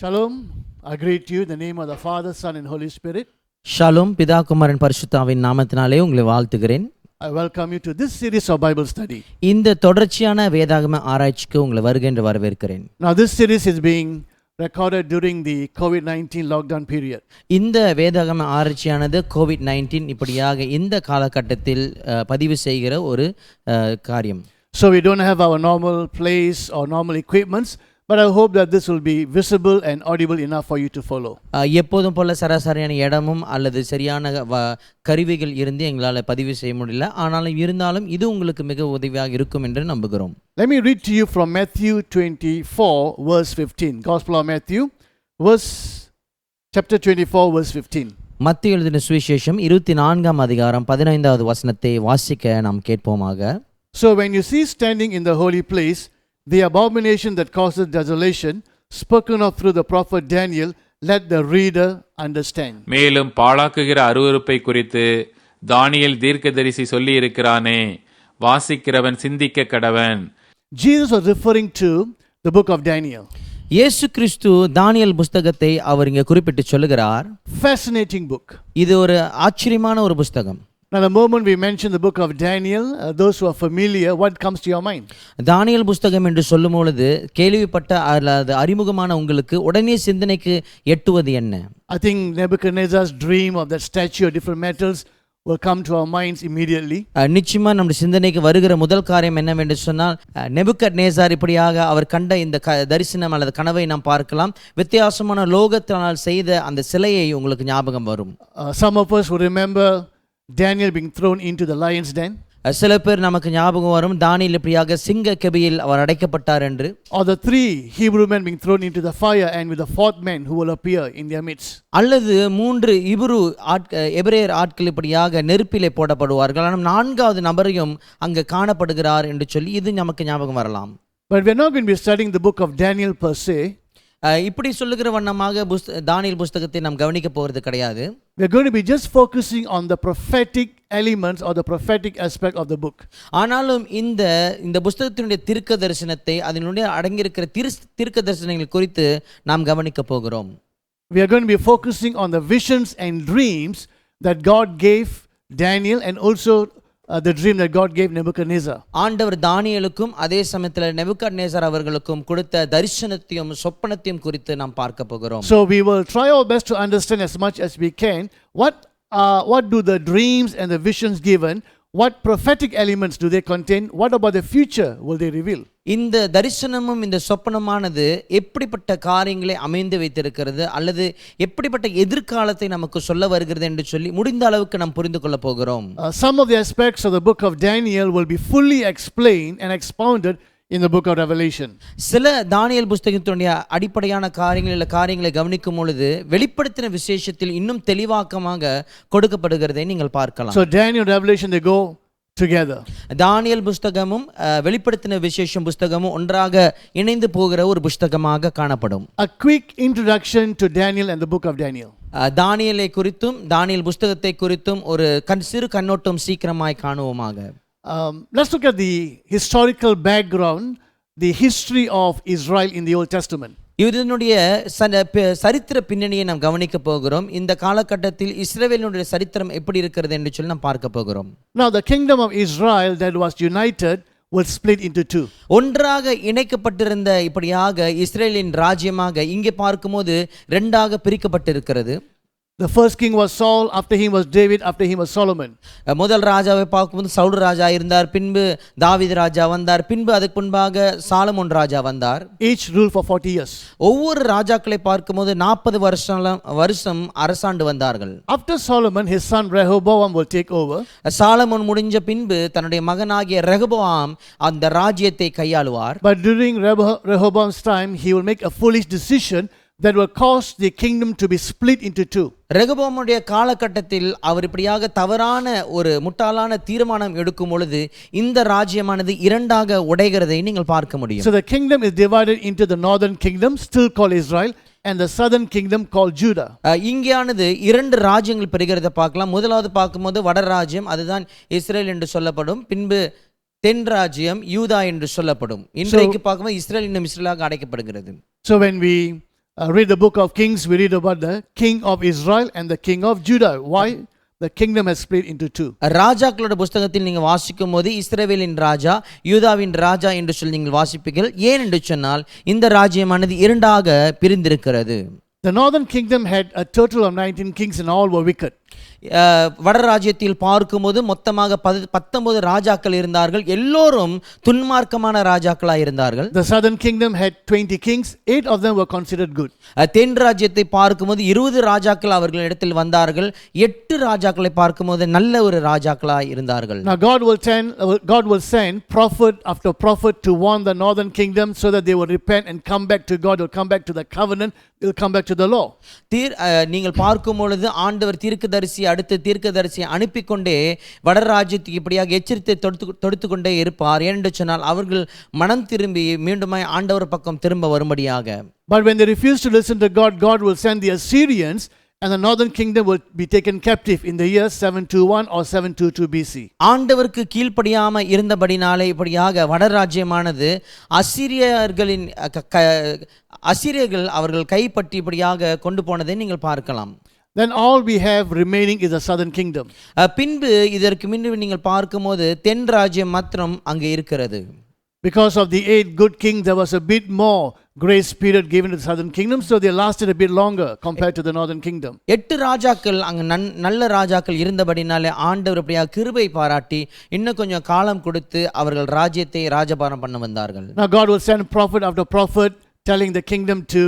Shalom. I greet you in the name of the Father, Son and Holy Spirit. Shalom. பிதா குமாரன் பரிசுத்தாவின் நாமத்தினாலே உங்களை வாழ்த்துகிறேன். I welcome you to this series of Bible study. இந்த தொடர்ச்சியான வேதாகம ஆராய்ச்சிக்கு உங்களை வருக என்று வரவேற்கிறேன். Now this series is being recorded during the COVID-19 lockdown period. இந்த வேதாகம ஆராய்ச்சியானது கோவிட்-19 இப்படியாக இந்த காலகட்டத்தில் பதிவு செய்கிற ஒரு காரியம். So we don't have our normal place or normal equipments, but I hope that this will be visible and audible enough for you to follow. எப்போதும் போல சராசரியான இடமும் அல்லது சரியான கருவிகள் இருந்து எங்களால் பதிவு செய்ய முடியல. ஆனாலும் இருந்தாலும் இது உங்களுக்கு மிக உதவியாக இருக்கும் என்று நம்புகிறோம். Let me read to you from Matthew 24 verse 15. Gospel of Matthew chapter 24 verse 15. மத்தேயு எழுதின சுவிசேஷம் 24ஆம் அதிகாரம் 15வது வசனத்தை வாசிக்க நாம் கேட்போமாக. So when you see standing in the holy place the abomination that causes desolation, spoken of through the prophet Daniel, let the reader understand. மேலும் பாழாக்குகிற அருவருப்பை குறித்து தானியேல் தீர்க்கதரிசி சொல்லி இருக்கிறானே, வாசிக்கிறவன் சிந்திக்க கடவன். Jesus was referring to the book of Daniel. இயேசு கிறிஸ்து தானியேல் புத்தகத்தை அவர் இங்கே குறிப்பிட்டு சொல்லுகிறார். Fascinating book. இது ஒரு ஆச்சரியமான ஒரு புத்தகம். Now the moment we mention the book of Daniel, those who are familiar, what comes to your mind? தானியேல் புத்தகம் என்று சொல்லும் பொழுது கேள்விப்பட்ட அல்லது அறிமுகமான உங்களுக்கு உடனே சிந்தனைக்கு எட்டுவது என்ன? I think Nebuchadnezzar's dream of that statue of different metals will come to our minds immediately. நிச்சயமா நம்முடைய சிந்தனைக்கு வருகிற முதல் காரியம் என்னவென்று சொன்னால், நெபுக்கத்நேசார் இப்படியாக அவர் கண்ட இந்த தரிசனம் அல்லது கனவை நாம் பார்க்கலாம். வித்தியாசமான லோகத்தினால் செய்த அந்த சிலையை உங்களுக்கு ஞாபகம் வரும். Some of us will remember Daniel being thrown into the lion's den. சில பேர் நமக்கு ஞாபகம் வரும் தானியேல் இப்படியாக சிங்க கெபியில் அவர் அடைக்கப்பட்டார் என்று. Or the three Hebrew men being thrown into the fire and with the fourth man who will appear in their midst. அல்லது மூன்று எபிரேயர் ஆட்கள் இப்படியாக நெருப்பிலே போடப்படுவார்கள். ஆனால் நான்காவது நபரையும் அங்கு காணப்படுகிறார் என்று சொல்லி இது நமக்கு ஞாபகம் வரலாம். But we are not going to be studying the book of Daniel per se. இப்படி சொல்லுகிற வண்ணமாக தானியேல் புத்தகத்தை நாம் கவனிக்க போகிறது கிடையாது. We are going to be just focusing on the prophetic elements or the prophetic aspect of the book. ஆனாலும் இந்த புத்தகத்தினுடைய தீர்க்க தரிசனத்தை அதனுடைய அடங்கியிருக்கிற தீர்க்க தரிசனங்கள் குறித்து நாம் கவனிக்க போகிறோம். We are going to be focusing on the visions and dreams that God gave Daniel and also the dream that God gave Nebuchadnezzar. ஆண்டவர் தானியேலுக்கும் அதே சமயத்தில் நெபுக்கத்நேசார் அவர்களுக்கும் கொடுத்த தரிசனத்தையும் சொப்பனத்தையும் குறித்து நாம் பார்க்க போகிறோம். So we will try our best to understand as much as we can what do the dreams and the visions given, what prophetic elements do they contain, what about the future will they reveal? இந்த தரிசனமும் இந்த சொப்பனமானது எப்படிப்பட்ட காரியங்களை அமைந்து வைத்திருக்கிறது அல்லது எப்படிப்பட்ட எதிர்காலத்தை நமக்கு சொல்ல வருகிறது என்று சொல்லி முடிந்த அளவுக்கு நாம் புரிந்து கொள்ள போகிறோம். Some of the aspects of the book of Daniel will be fully explained and expounded in the book of Revelation. சில தானியேல் புத்தகத்தினுடைய அடிப்படையான காரியங்களை கவனிக்கும் பொழுது வெளிப்படுத்தின விசேஷத்தில் இன்னும் தெளிவாக்கமாக கொடுக்கப்படுகிறதை நீங்கள் பார்க்கலாம். So Daniel and Revelation they go together. தானியேல் புத்தகமும் வெளிப்படுத்தின விசேஷம் புத்தகமும் ஒன்றாக இணைந்து போகிற ஒரு புத்தகமாக காணப்படும். A quick introduction to Daniel and the book of Daniel. தானியேலை குறித்தும் தானியேல் புத்தகத்தை குறித்தும் ஒரு சிறு கண்ணோட்டம் சீக்கிரமாய் காணுவோமாக. Let's look at the historical background, the history of Israel in the Old Testament. இதனுடைய சரித்திர பின்னணியை நாம் கவனிக்க போகிறோம். இந்த காலகட்டத்தில் இஸ்ரவேலினுடைய சரித்திரம் எப்படி இருக்கிறது என்று சொல்லி நாம் பார்க்க போகிறோம். Now the kingdom of Israel that was united was split into two. ஒன்றாக இணைக்கப்பட்டிருந்த இப்படியாக இஸ்ரேலின் ராஜ்யமாக இங்கே பார்க்கும்போது இரண்டாக பிரிக்கப்பட்டிருக்கிறது. The first king was Saul, after him was David, after him was Solomon. முதல் ராஜாவை பார்க்கும்போது சவுல் ராஜா இருந்தார், பின்பு தாவீது ராஜா வந்தார், பின்பு அதுக்கு முன்பாக சாலமோன் ராஜா வந்தார். Each ruled for 40 years. ஒவ்வொரு ராஜாக்களை பார்க்கும்போது 40 வருஷம் அரசாண்டு வந்தார்கள். After Solomon, his son Rehoboam will take over. Solomon முடிஞ்ச பின்பு தன்னுடைய மகனாகிய ரெகொபோவாம் அந்த ராஜ்யத்தை கையாளுவார். But during Rehoboam's time, he will make a foolish decision that will cause the kingdom to be split into two. ரெகொபோமுடைய காலகட்டத்தில் அவர் இப்படியாக தவறான ஒரு முட்டாளான தீர்மானம் எடுக்கும் பொழுது இந்த ராஜ்யமானது இரண்டாக உடைகிறதை நீங்கள் பார்க்க முடியும். So the kingdom is divided into the northern kingdom, still called Israel, and the southern kingdom called Judah. இங்கேயானது இரண்டு ராஜ்யங்கள் பெறுகிறத பார்க்கலாம். முதலாவது பார்க்கும்போது வட ராஜ்யம், அதுதான் இஸ்ரேல் என்று சொல்லப்படும். பின்பு தென் ராஜ்யம் யூதா என்று சொல்லப்படும். இன்றைக்கு பார்க்கும்போது இஸ்ரேல் இன்னும் இஸ்ரேலாக அடைக்கப்படுகிறது. So when we read the book of Kings, we read about the king of Israel and the king of Judah. Why? The kingdom has split into two. ராஜாக்களோட புஸ்தகத்தில் நீங்கள் வாசிக்கும் போது இஸ்ரவேலின் ராஜா யூதாவின் ராஜா என்று சொல்லி நீங்கள் வாசிப்பீர்கள். ஏன் என்று சொன்னால் இந்த ராஜ்யமானது இரண்டாக பிரிந்திருக்கிறது. The northern kingdom had a total of 19 kings and all were wicked. வட ராஜ்யத்தில் பார்க்கும்போது மொத்தமாக 19 ராஜாக்கள் இருந்தார்கள். எல்லோரும் துன்மார்க்கமான ராஜாக்களாக இருந்தார்கள். The southern kingdom had 20 kings, 8 of them were considered good. தென் ராஜ்யத்தை பார்க்கும்போது 20 ராஜாக்கள் அவர்களிடத்தில் வந்தார்கள். 8 ராஜாக்களை பார்க்கும்போது நல்ல ஒரு ராஜாக்களாக இருந்தார்கள். Now God will send prophet after prophet to warn the northern kingdom so that they will repent and come back to God, or come back to the covenant, will come back to the law. நீங்கள் பார்க்கும் பொழுது ஆண்டவர் தீர்க்கதரிசி அடுத்து தீர்க்கதரிசி அனுப்பிக்கொண்டே வடராஜ்யத்துக்கு இப்படியாக எச்சரித்தை தொடுத்து கொண்டே இருப்பார். ஏனென்று சொன்னால் அவர்கள் மனம் திரும்பி மீண்டுமாய் ஆண்டவர் பக்கம் திரும்ப வரும்படியாக. But when they refuse to listen to God, God will send the Assyrians and the northern kingdom will be taken captive in the year 721 or 722 BC. ஆண்டவருக்கு கீழ்ப்படியாம இருந்தபடினாலே இப்படியாக வடராஜ்யமானது அசிரியர்கள் அவர்கள் கைப்பற்றி இப்படியாக கொண்டு போனதை நீங்கள் பார்க்கலாம். Then all we have remaining is the southern kingdom. பின்பு இதற்கு முன்பு நீங்கள் பார்க்கும்போது தென் ராஜ்யம் மாத்திரம் அங்கே இருக்கிறது. Because of the 8 good kings, there was a bit more grace period given to the southern kingdom, so they lasted a bit longer compared to the northern kingdom. 8 ராஜாக்கள் அங்க நல்ல ராஜாக்கள் இருந்தபடினாலே ஆண்டவர் அப்படியே கிருபை பாராட்டி இன்னும் கொஞ்சம் காலம் கொடுத்து அவர்கள் ராஜ்யத்தை ராஜபாரம் பண்ண வந்தார்கள். Now God will send prophet after prophet telling the kingdom to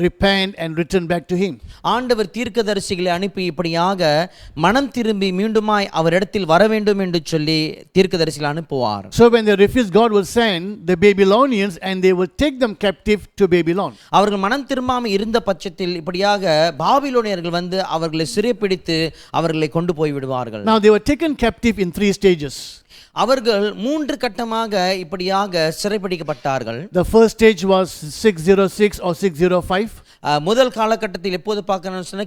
repent and return back to him. ஆண்டவர் தீர்க்கதரிசிகளை அனுப்பி இப்படியாக மனம் திரும்பி மீண்டுமாய் அவரிடத்தில் வர வேண்டும் என்று சொல்லி தீர்க்கதரிசிகளை அனுப்புவார். So when they refuse, God will send the Babylonians and they will take them captive to Babylon. அவர்கள் மனம் திரும்பாமல் இருந்த பட்சத்தில் இப்படியாக பாபிலோனியர்கள் வந்து அவர்களை சிறைப்பிடித்து அவர்களை கொண்டு போய் விடுவார்கள். Now they were taken captive in 3 stages. அவர்கள் 3 கட்டமாக இப்படியாக சிறைப்பிடிக்கப்பட்டார்கள். The first stage was 606 or 605. முதல் காலகட்டத்தில் எப்போது பார்க்கணும்னு சொன்னா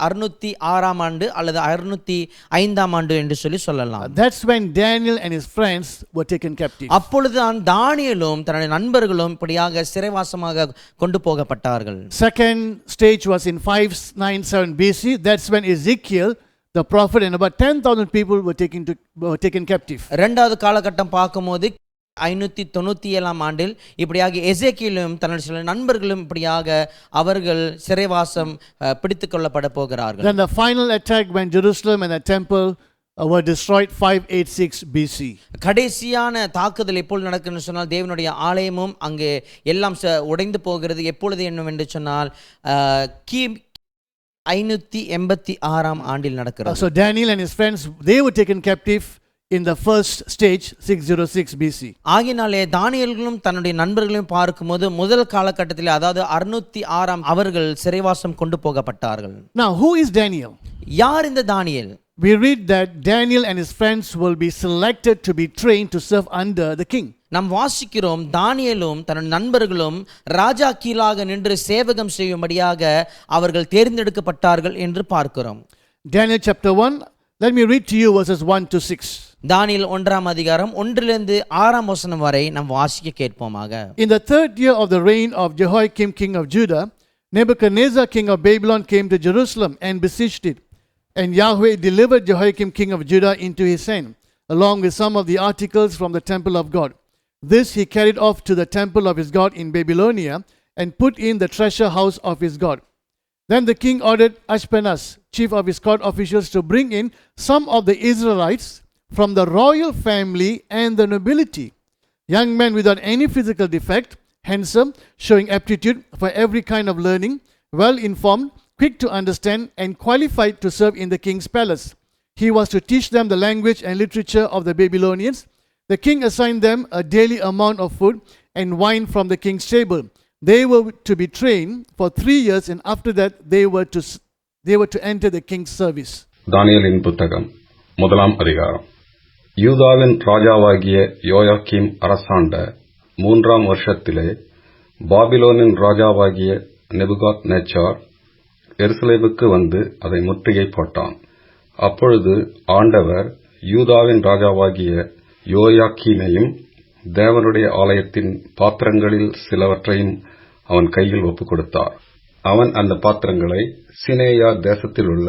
606ஆம் ஆண்டு அல்லது 605ஆம் ஆண்டு என்று சொல்லலாம். That's when Daniel and his friends were taken captive. அப்பொழுதுதான் தானியேலும் தன்னுடைய நண்பர்களும் இப்படியாக சிறைவாசமாக கொண்டு போகப்பட்டார்கள். Second stage was in 597 BC. That's when Ezekiel the prophet and about 10,000 people were taken captive. இரண்டாவது காலகட்டம் பார்க்கும்போது 597ஆம் ஆண்டில் இப்படியாக எசேக்கியேலும் தன்னுடைய சில நண்பர்களும் இப்படியாக அவர்கள் சிறைவாசம் பிடித்துக் கொள்ளப்பட போகிறார்கள். Then the final attack when Jerusalem and the temple were destroyed 586 BC. கடைசியான தாக்குதல் எப்பொழுது நடக்குன்னு சொன்னால் தேவனுடைய ஆலயமும் அங்கே எல்லாம் உடைந்து போகிறது. எப்பொழுது என்னவென்று சொன்னால் கி 586ஆம் ஆண்டில் நடக்கிறது. So Daniel and his friends, they were taken captive in the first stage 606 BC. ஆகினாலே தானியேலும் தன்னுடைய நண்பர்களையும் பார்க்கும்போது முதல் காலகட்டத்தில் அதாவது 606ஆம் அவர்கள் சிறைவாசம் கொண்டு போகப்பட்டார்கள். Now who is Daniel? யார் இந்த தானியேல்? We read that Daniel and his friends will be selected to be trained to serve under the king. நாம் வாசிக்கிறோம் தானியேலும் தன் நண்பர்களும் ராஜா கீழாக நின்று சேவகம் செய்யும்படியாக அவர்கள் தேர்ந்தெடுக்கப்பட்டார்கள் என்று பார்க்கிறோம். Daniel chapter 1, let me read to you verses 1 to 6. தானியேல் 1ஆம் அதிகாரம் 1லிருந்து 6ஆம் வசனம் வரை நாம் வாசிக்க கேட்போமாக. In the 3rd year of the reign of Jehoiakim king of Judah, Nebuchadnezzar king of Babylon came to Jerusalem and besieged it. And Yahweh delivered Jehoiakim king of Judah into his hand, along with some of the articles from the temple of God. This he carried off to the temple of his God in Babylonia and put in the treasure house of his God. Then the king ordered Ashpenaz, chief of his court officials, to bring in some of the Israelites from the royal family and the nobility, young men without any physical defect, handsome, showing aptitude for every kind of learning, well informed, quick to understand, and qualified to serve in the king's palace. He was to teach them the language and literature of the Babylonians. The king assigned them a daily amount of food and wine from the king's table. They were to be trained for 3 years, and after that they were to enter the king's service. தானியேலின் புத்தகம் 1ஆம் அதிகாரம். யூதாவின் ராஜாவாகிய யோயாக்கீம் அரசாண்ட 3ஆம் வருஷத்திலே பாபிலோனின் ராஜாவாகிய நெபுகாத்நேச்சார் எருசலேமுக்கு வந்து அதை முற்றுகை போட்டான். அப்பொழுது ஆண்டவர் யூதாவின் ராஜாவாகிய யோயாக்கீமையும் தேவனுடைய ஆலயத்தின் பாத்திரங்களில் சிலவற்றையும் அவன் கையில் ஒப்புக் கொடுத்தார். அவன் அந்த பாத்திரங்களை சினேயா தேசத்தில் உள்ள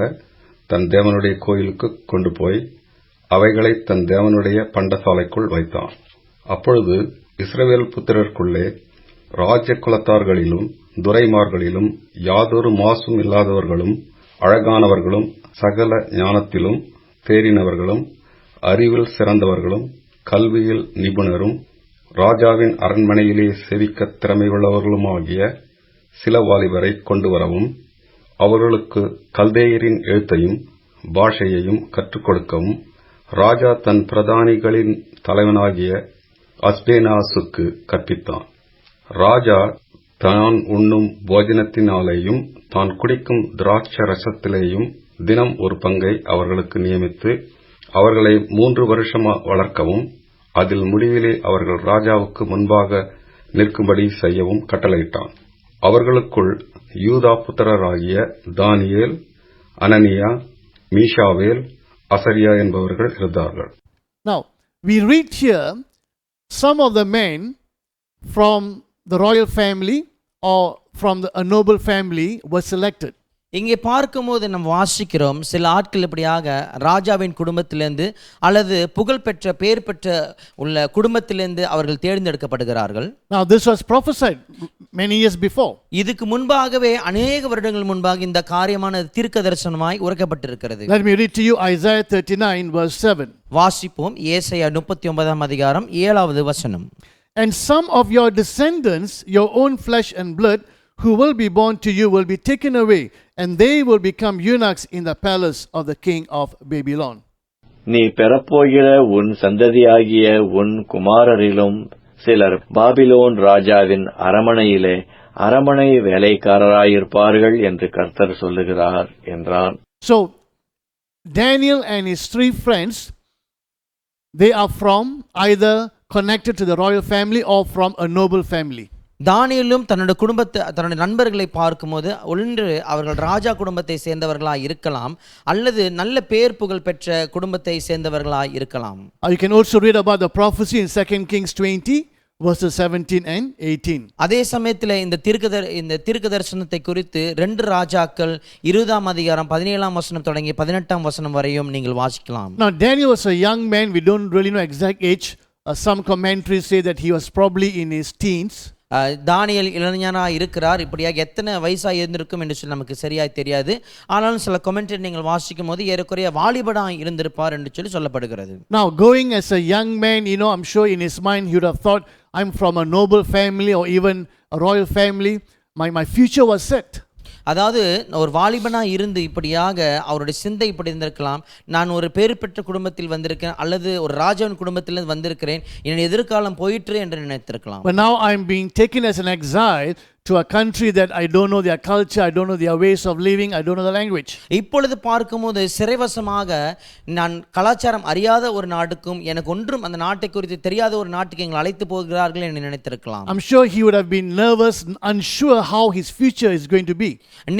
தன் தேவனுடைய கோயிலுக்கு கொண்டு போய் அவைகளை தன் தேவனுடைய பண்டசாலைக்குள் வைத்தான். அப்பொழுது இஸ்ரவேல் புத்திரருக்குள்ளே ராஜ்ய குலத்தார்களிலும் துரைமார்களிலும் யாதொரு மாசும் இல்லாதவர்களும் அழகானவர்களும் சகல ஞானத்திலும் தேறினவர்களும் அறிவில் சிறந்தவர்களும் கல்வியில் நிபுணரும் ராஜாவின் அரண்மனையிலே செவிக்க திறமையுள்ளவர்களுமாகிய சில வாலிபரை கொண்டு வரவும் அவர்களுக்கு கல்தேயரின் எழுத்தையும் பாஷையையும் கற்றுக் கொடுக்கவும் ராஜா தன் பிரதானிகளின் தலைவனாகிய அஸ்பேனாசுக்கு கற்பித்தான். ராஜா தான் உண்ணும் போஜனத்தினாலேயும் தான் குடிக்கும் திராட்ச ரசத்திலேயும் தினம் ஒரு பங்கை அவர்களுக்கு நியமித்து அவர்களை 3 வருஷமா வளர்க்கவும் அதில் முடிவிலே அவர்கள் ராஜாவுக்கு முன்பாக நிற்கும்படி செய்யவும் கட்டளையிட்டான். அவர்களுக்குள் யூதா புத்திரராகிய தானியேல், அனனியா, மீஷாவேல், அசரியா என்பவர்கள் இருந்தார்கள். Now, we read here some of the men from the royal family or from a noble family were selected. இங்கே பார்க்கும்போது நம்ம வாசிக்கிறோம், சில ஆட்கள் இப்படியாக ராஜாவின் குடும்பத்திலிருந்து அல்லது புகழ்பெற்ற பேர் பெற்ற உள்ள குடும்பத்திலிருந்து அவர்கள் தேர்ந்தெடுக்கப்படுகிறார்கள். Now this was prophesied many years before. இதுக்கு முன்பாகவே அநேக வருடங்கள் முன்பாக இந்த காரியமான தீர்க்க தரிசனமாய் உரைக்கப்பட்டிருக்கிறது. Let me read to you Isaiah 39 verse 7. வாசிப்போம். ஏசாயா 39 அதிகாரம் 7வது வசனம். And some of your descendants, your own flesh and blood, who will be born to you will be taken away, and they will become eunuchs in the palace of the king of Babylon. நீ பெறப்போகிற உன் சந்ததியாகிய உன் குமாரரிலும் சிலர் Babylon ராஜாவின் அரமனையிலே அரமனை வேலைக்காரராயிருப்பார்கள் என்று கர்த்தர் சொல்லுகிறார் என்றான். So Daniel and his 3 friends, they are from either connected to the royal family or from a noble family. தானியேலும் தன்னுடைய நண்பர்களை பார்க்கும்போது ஒன்று அவர்கள் ராஜா குடும்பத்தை சேர்ந்தவர்களாய் இருக்கலாம் அல்லது நல்ல பேர் புகழ் பெற்ற குடும்பத்தை சேர்ந்தவர்களாய் இருக்கலாம். You can also read about the prophecy in 2 Kings 20 verses 17 and 18. அதே சமயத்தில் இந்த தீர்க்க தரிசனத்தை குறித்து 2 ராஜாக்கள் 20ஆம் அதிகாரம் 17ஆம் வசனம் தொடங்கி 18ஆம் வசனம் வரையும் நீங்கள் வாசிக்கலாம். Now Daniel was a young man. We don't really know exact age. Some commentaries say that he was probably in his teens. தானியேல் இளைஞனாக இருக்கிறார். இப்படியாக எத்தனை வயசாக இருந்திருக்கும் என்று சொல்லி நமக்கு சரியாய் தெரியாது. ஆனாலும் சில கமெண்ட்ரி நீங்கள் வாசிக்கும் போது ஏறக்குறைய வாலிபனாக இருந்திருப்பார் என்று சொல்லி சொல்லப்படுகிறது. Now going as a young man, I'm sure in his mind he would have thought, I'm from a noble family or even a royal family. My future was set. அதாவது ஒரு வாலிபனாக இருந்து இப்படியாக அவருடைய சிந்தை இப்படி இருந்திருக்கலாம், நான் ஒரு பேர் பெற்ற குடும்பத்தில் வந்திருக்கேன் அல்லது ஒரு ராஜாவின் குடும்பத்திலிருந்து வந்திருக்கிறேன், என் எதிர்காலம் போயிற்று என்று நினைத்திருக்கலாம். But now I'm being taken as an exile to a country that I don't know their culture, I don't know their ways of living, I don't know the language. இப்பொழுது பார்க்கும்போது சிறைவசமாக நான் கலாச்சாரம் அறியாத ஒரு நாட்டுக்கும் எனக்கு ஒன்றும் அந்த நாட்டை குறித்து தெரியாத ஒரு நாட்டுக்கு எங்களை அழைத்து போகிறார்கள் என்று நினைத்திருக்கலாம். I'm sure he would have been nervous, unsure how his future is going to be.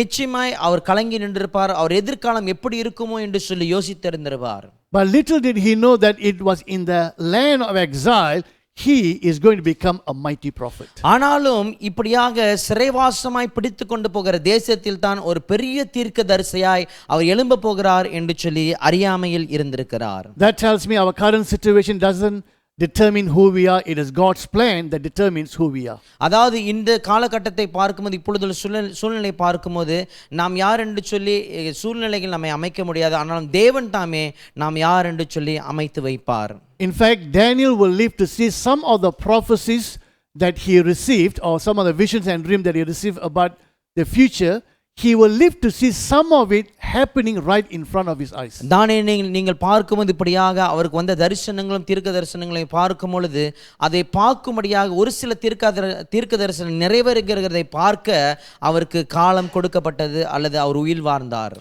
நிச்சயமாய் அவர் கலங்கி நின்றிருப்பார், அவர் எதிர்காலம் எப்படி இருக்குமோ என்று சொல்லி யோசித்திருந்திருப்பார். But little did he know that it was in the land of exile he is going to become a mighty prophet. ஆனாலும் இப்படியாக சிறைவாசமாய் பிடித்து கொண்டு போகிற தேசத்தில் தான் ஒரு பெரிய தீர்க்கதரிசியாய் அவர் எழும்ப போகிறார் என்று சொல்லி அறியாமையில் இருந்திருக்கிறார். That tells me our current situation doesn't determine who we are. It is God's plan that determines who we are. அதாவது இந்த காலகட்டத்தை பார்க்கும்போது இப்பொழுது சூழ்நிலை பார்க்கும்போது நாம் யார் என்று சொல்லி சூழ்நிலைகள் நம்மை அமைக்க முடியாது. ஆனாலும் தேவன் தாமே நாம் யார் என்று சொல்லி அமைத்து வைப்பார். In fact, Daniel will live to see some of the prophecies that he received, or some of the visions and dreams that he received about the future. He will live to see some of it happening right in front of his eyes. தானே நீங்கள் பார்க்கும்போது இப்படியாக அவருக்கு வந்த தரிசனங்களும் தீர்க்க தரிசனங்களையும் பார்க்கும் பொழுது அதை பார்க்கும்படியாக ஒரு சில தீர்க்க தரிசனம் நிறைவேறுகிறதை பார்க்க அவருக்கு காலம் கொடுக்கப்பட்டது அல்லது அவர் உயிர் வாழ்ந்தார்.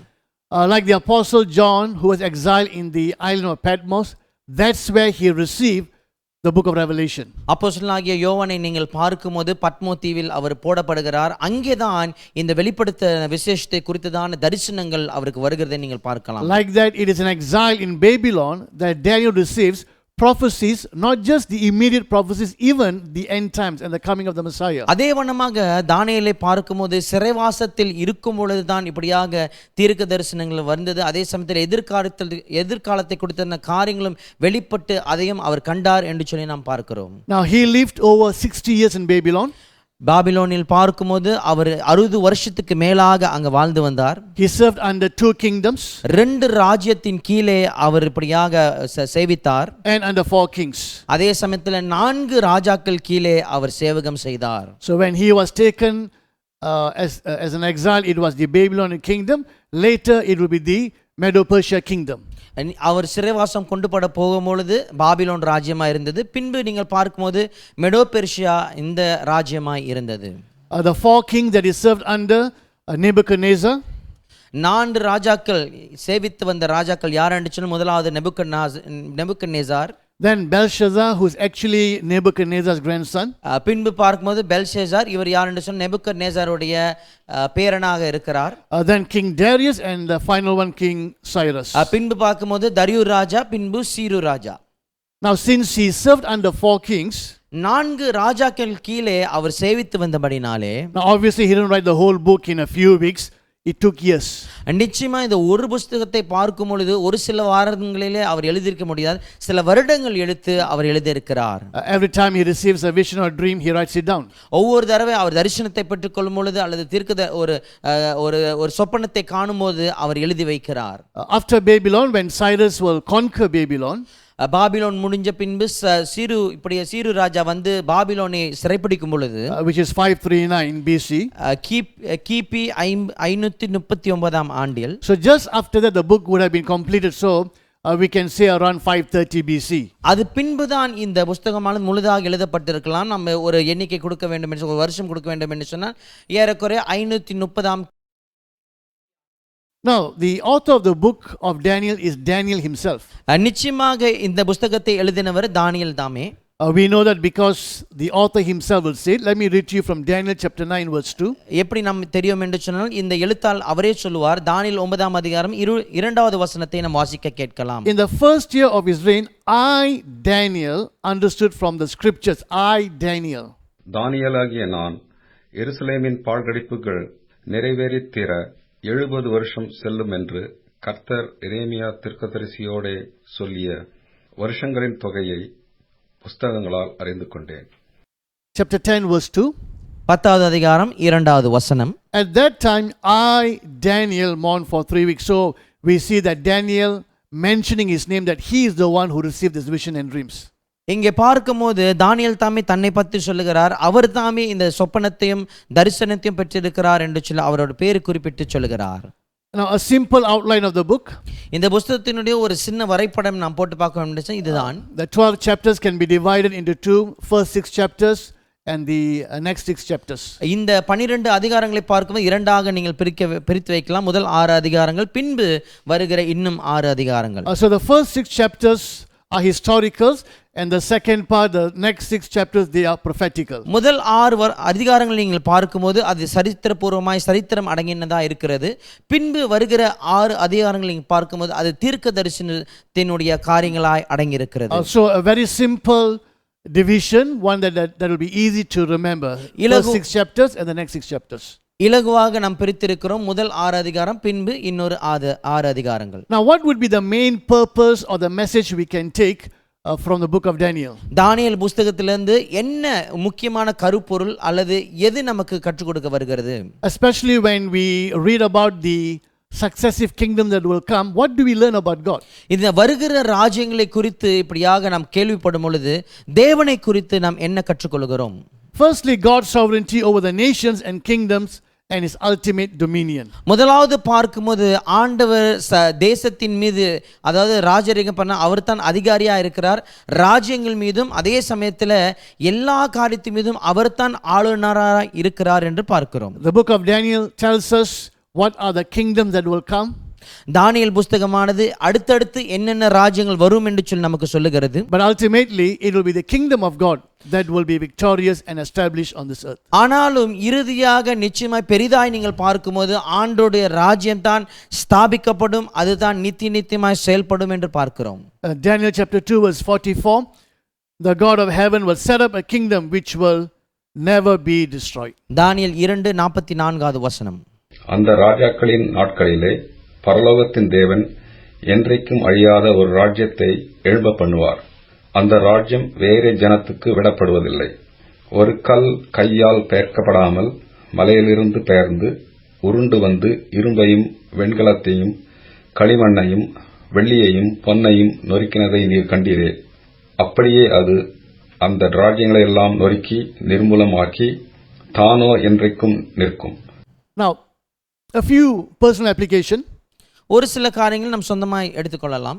Like the apostle John, who was exiled in the island of Patmos, that's where he received the book of Revelation. அப்போஸ்தலனாகிய யோவானை நீங்கள் பார்க்கும்போது பத்மோ தீவில் அவர் போடப்படுகிறார். அங்கேதான் இந்த வெளிப்படுத்த விசேஷத்தை குறித்ததான தரிசனங்கள் அவருக்கு வருகிறதை நீங்கள் பார்க்கலாம். Like that, it is an exile in Babylon that Daniel receives prophecies, not just the immediate prophecies, even the end times and the coming of the Messiah. அதே வண்ணமாக தானியேலை பார்க்கும்போது சிறைவாசத்தில் இருக்கும் பொழுதுதான் இப்படியாக தீர்க்க தரிசனங்கள் வந்தது. அதே சமயத்தில் எதிர்காலத்தை கொடுத்த காரியங்களும் வெளிப்பட்டு அதையும் அவர் கண்டார் என்று சொல்லி நாம் பார்க்கிறோம். Now he lived over 60 years in Babylon. பாபிலோனில் பார்க்கும்போது அவர் 60 வருஷத்துக்கு மேலாக அங்க வாழ்ந்து வந்தார். He served under 2 kingdoms. 2 ராஜ்யத்தின் கீழே அவர் இப்படியாக சேவித்தார். And under 4 kings. அதே சமயத்தில் 4 ராஜாக்கள் கீழே அவர் சேவகம் செய்தார். So when he was taken as an exile, it was the Babylonian kingdom. Later it will be the Medo-Persia kingdom. அவர் சிறைவாசம் கொண்டு பட போகும்பொழுது பாபிலோன் ராஜ்யமாய் இருந்தது. பின்பு நீங்கள் பார்க்கும்போது மெடோ பெர்ஷியா இந்த ராஜ்யமாய் இருந்தது. The 4 kings that he served under Nebuchadnezzar. 4 ராஜாக்கள் சேவித்து வந்த ராஜாக்கள் யார் என்று சொன்னால் முதலாவது நெபுக்கத்நேசார். Then Belshazzar, who is actually Nebuchadnezzar's grandson. பின்பு பார்க்கும்போது பெல்ஷாசார், இவர் யார் என்று சொன்னால் நெபுக்கத்நேசாருடைய பேரனாக இருக்கிறார். Then King Darius, and the final one King Cyrus. பின்பு பார்க்கும்போது தரியு ராஜா, பின்பு சீரு ராஜா. Now since he served under 4 kings, 4 ராஜாக்கள் கீழே அவர் சேவித்து வந்தபடினாலே, now obviously he didn't write the whole book in a few weeks. It took years. நிச்சயமா இந்த ஒரு புத்தகத்தை பார்க்கும் பொழுது ஒரு சில வாரங்களிலே அவர் எழுதியிருக்க முடியாது, சில வருடங்கள் எடுத்து அவர் எழுதியிருக்கிறார். Every time he receives a vision or dream, he writes it down. ஒவ்வொரு தடவை அவர் தரிசனத்தை பெற்றுக் கொள்ளும் பொழுது அல்லது ஒரு சொப்பனத்தை காணும்போது அவர் எழுதி வைக்கிறார். After Babylon, when Cyrus will conquer Babylon, Babylon முடிஞ்ச பின்பு சீரு ராஜா வந்து பாபிலோனை சிறைப்பிடிக்கும் பொழுது, which is 539 BC. கிபி 539 ஆண்டில். So just after that the book would have been completed, so we can say around 530 BC. அது பின்புதான் இந்த புத்தகமானது முழுதாக எழுதப்பட்டிருக்கலாம். நம்ம ஒரு எண்ணிக்கை கொடுக்க வேண்டும் என்று, ஒரு வருஷம் கொடுக்க வேண்டும் என்று சொன்னால் ஏறக்குறைய 530. Now the author of the book of Daniel is Daniel himself. நிச்சயமாக இந்த புத்தகத்தை எழுதினவர் தானியேல் தாமே. We know that because the author himself will say it. Let me read to you from Daniel chapter 9 verse 2. எப்படி நம்ம தெரியும் என்று சொன்னால் இந்த எழுத்தால் அவரே சொல்லுவார். தானியேல் 9ஆம் அதிகாரம் 2வது வசனத்தை நாம் வாசிக்க கேட்கலாம். In the first year of his reign, I Daniel understood from the scriptures. I Daniel. தானியேலாகிய நான் எருசலேமின் பாழ்கடிப்புகள் நிறைவேறித் தீர 70 வருஷம் செல்லும் என்று கர்த்தர் எரேமியா தீர்க்கதரிசியோடே சொல்லிய வருஷங்களின் தொகையை புஸ்தகங்களால் அறிந்து கொண்டேன். Chapter 10 verse 2. 10வது அதிகாரம் 2வது வசனம். At that time I Daniel mourned for 3 weeks. So we see that Daniel mentioning his name, that he is the one who received this vision and dreams. இங்கே பார்க்கும்போது தானியேல் தாமே தன்னை பற்றி சொல்லுகிறார். அவர் தாமே இந்த சொப்பனத்தையும் தரிசனத்தையும் பெற்றிருக்கிறார் என்று சொல்லி அவரோட பேரு குறிப்பிட்டு சொல்லுகிறார். Now a simple outline of the book. இந்த புத்தகத்தினுடைய ஒரு சின்ன வரைபடம் நாம் போட்டு பார்க்க வேண்டும். இதுதான். The 12 chapters can be divided into 2. First 6 chapters and the next 6 chapters. இந்த 12 அதிகாரங்களை பார்க்கும்போது இரண்டாக நீங்கள் பிரித்து வைக்கலாம். முதல் 6 அதிகாரங்கள், பின்பு வருகிற இன்னும் 6 அதிகாரங்கள். So the first 6 chapters are historicals, and the second part, the next 6 chapters, they are prophetical. முதல் 6 அதிகாரங்கள் நீங்கள் பார்க்கும்போது அது சரித்திரபூர்வமாய் சரித்திரம் அடங்கினதா இருக்கிறது. பின்பு வருகிற 6 அதிகாரங்கள் நீங்கள் பார்க்கும்போது அது தீர்க்க தரிசனத்தினுடைய காரியங்களாய் அடங்கி இருக்கிறது. So a very simple division, one that will be easy to remember. First 6 chapters and the next 6 chapters. இலகுவாக நாம் பிரித்திருக்கிறோம். முதல் 6 அதிகாரம், பின்பு இன்னொரு 6 அதிகாரங்கள். Now what would be the main purpose or the message we can take from the book of Daniel? தானியேல் புத்தகத்திலிருந்து என்ன முக்கியமான கருப்பொருள் அல்லது எது நமக்கு கற்றுக் கொடுக்க வருகிறது? Especially when we read about the successive kingdom that will come, what do we learn about God? இந்த வருகிற ராஜ்யங்களை குறித்து இப்படியாக நாம் கேள்விப்படும் பொழுது தேவனை குறித்து நாம் என்ன கற்றுக்கொள்கிறோம்? Firstly, God's sovereignty over the nations and kingdoms and his ultimate dominion. முதலாவது பார்க்கும்போது ஆண்டவர் தேசத்தின் மீது, அதாவது ராஜரீகம் பண்ண அவர் தான் அதிகாரியா இருக்கிறார். ராஜ்யங்கள் மீதும் அதே சமயத்தில் எல்லா காரியத்தின் மீதும் அவர் தான் ஆளுநராக இருக்கிறார் என்று பார்க்கிறோம். The book of Daniel tells us what are the kingdoms that will come. தானியேல் புஸ்தகமானது அடுத்தடுத்து என்னென்ன ராஜ்யங்கள் வரும் என்று சொல்லி நமக்கு சொல்லுகிறது. But ultimately, it will be the kingdom of God that will be victorious and established on this earth. ஆனாலும் இறுதியாக நிச்சயமாய் பெரிதாய் நீங்கள் பார்க்கும்போது ஆண்டோடைய ராஜ்யம் தான் ஸ்தாபிக்கப்படும், அதுதான் நித்தியமாய் செயல்படும் என்று பார்க்கிறோம். Daniel chapter 2 verse 44, the God of heaven will set up a kingdom which will never be destroyed. தானியேல் 2:44 வசனம். அந்த ராஜாக்களின் நாட்களிலே பரலோகத்தின் தேவன் என்றைக்கும் அழியாத ஒரு ராஜ்யத்தை எழும்ப பண்ணுவார். அந்த ராஜ்யம் வேறே ஜனத்துக்கு விடப்படுவதில்லை. ஒரு கல் கையால் பெயர்க்கப்படாமல் மலையிலிருந்து பெயர்ந்து உருண்டு வந்து இரும்பையும் வெண்கலத்தையும் களிமண்ணையும் வெள்ளியையும் பொன்னையும் நொறுக்கினதை நீர் கண்டீரே. அப்படியே அது அந்த ராஜ்யங்களையெல்லாம் நொறுக்கி நிர்மூலமாக்கி தானோ என்றைக்கும் நிற்கும். Now, a few personal application. ஒரு சில காரியங்கள் நாம் சொந்தமாய் எடுத்துக்கொள்ளலாம்.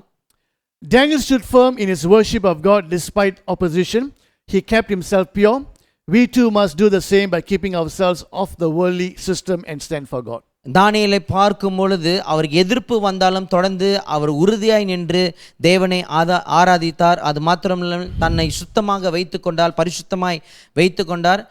Daniel stood firm in his worship of God despite opposition. He kept himself pure. We too must do the same by keeping ourselves off the worldly system and stand for God. தானியேலை பார்க்கும் பொழுது அவர் எதிர்ப்பு வந்தாலும் தொடர்ந்து அவர் உறுதியாய் நின்று தேவனை ஆராதித்தார். அது மாத்திரமல்ல, தன்னை சுத்தமாக வைத்துக்கொண்டால், பரிசுத்தமாய் வைத்துக்கொண்டார்.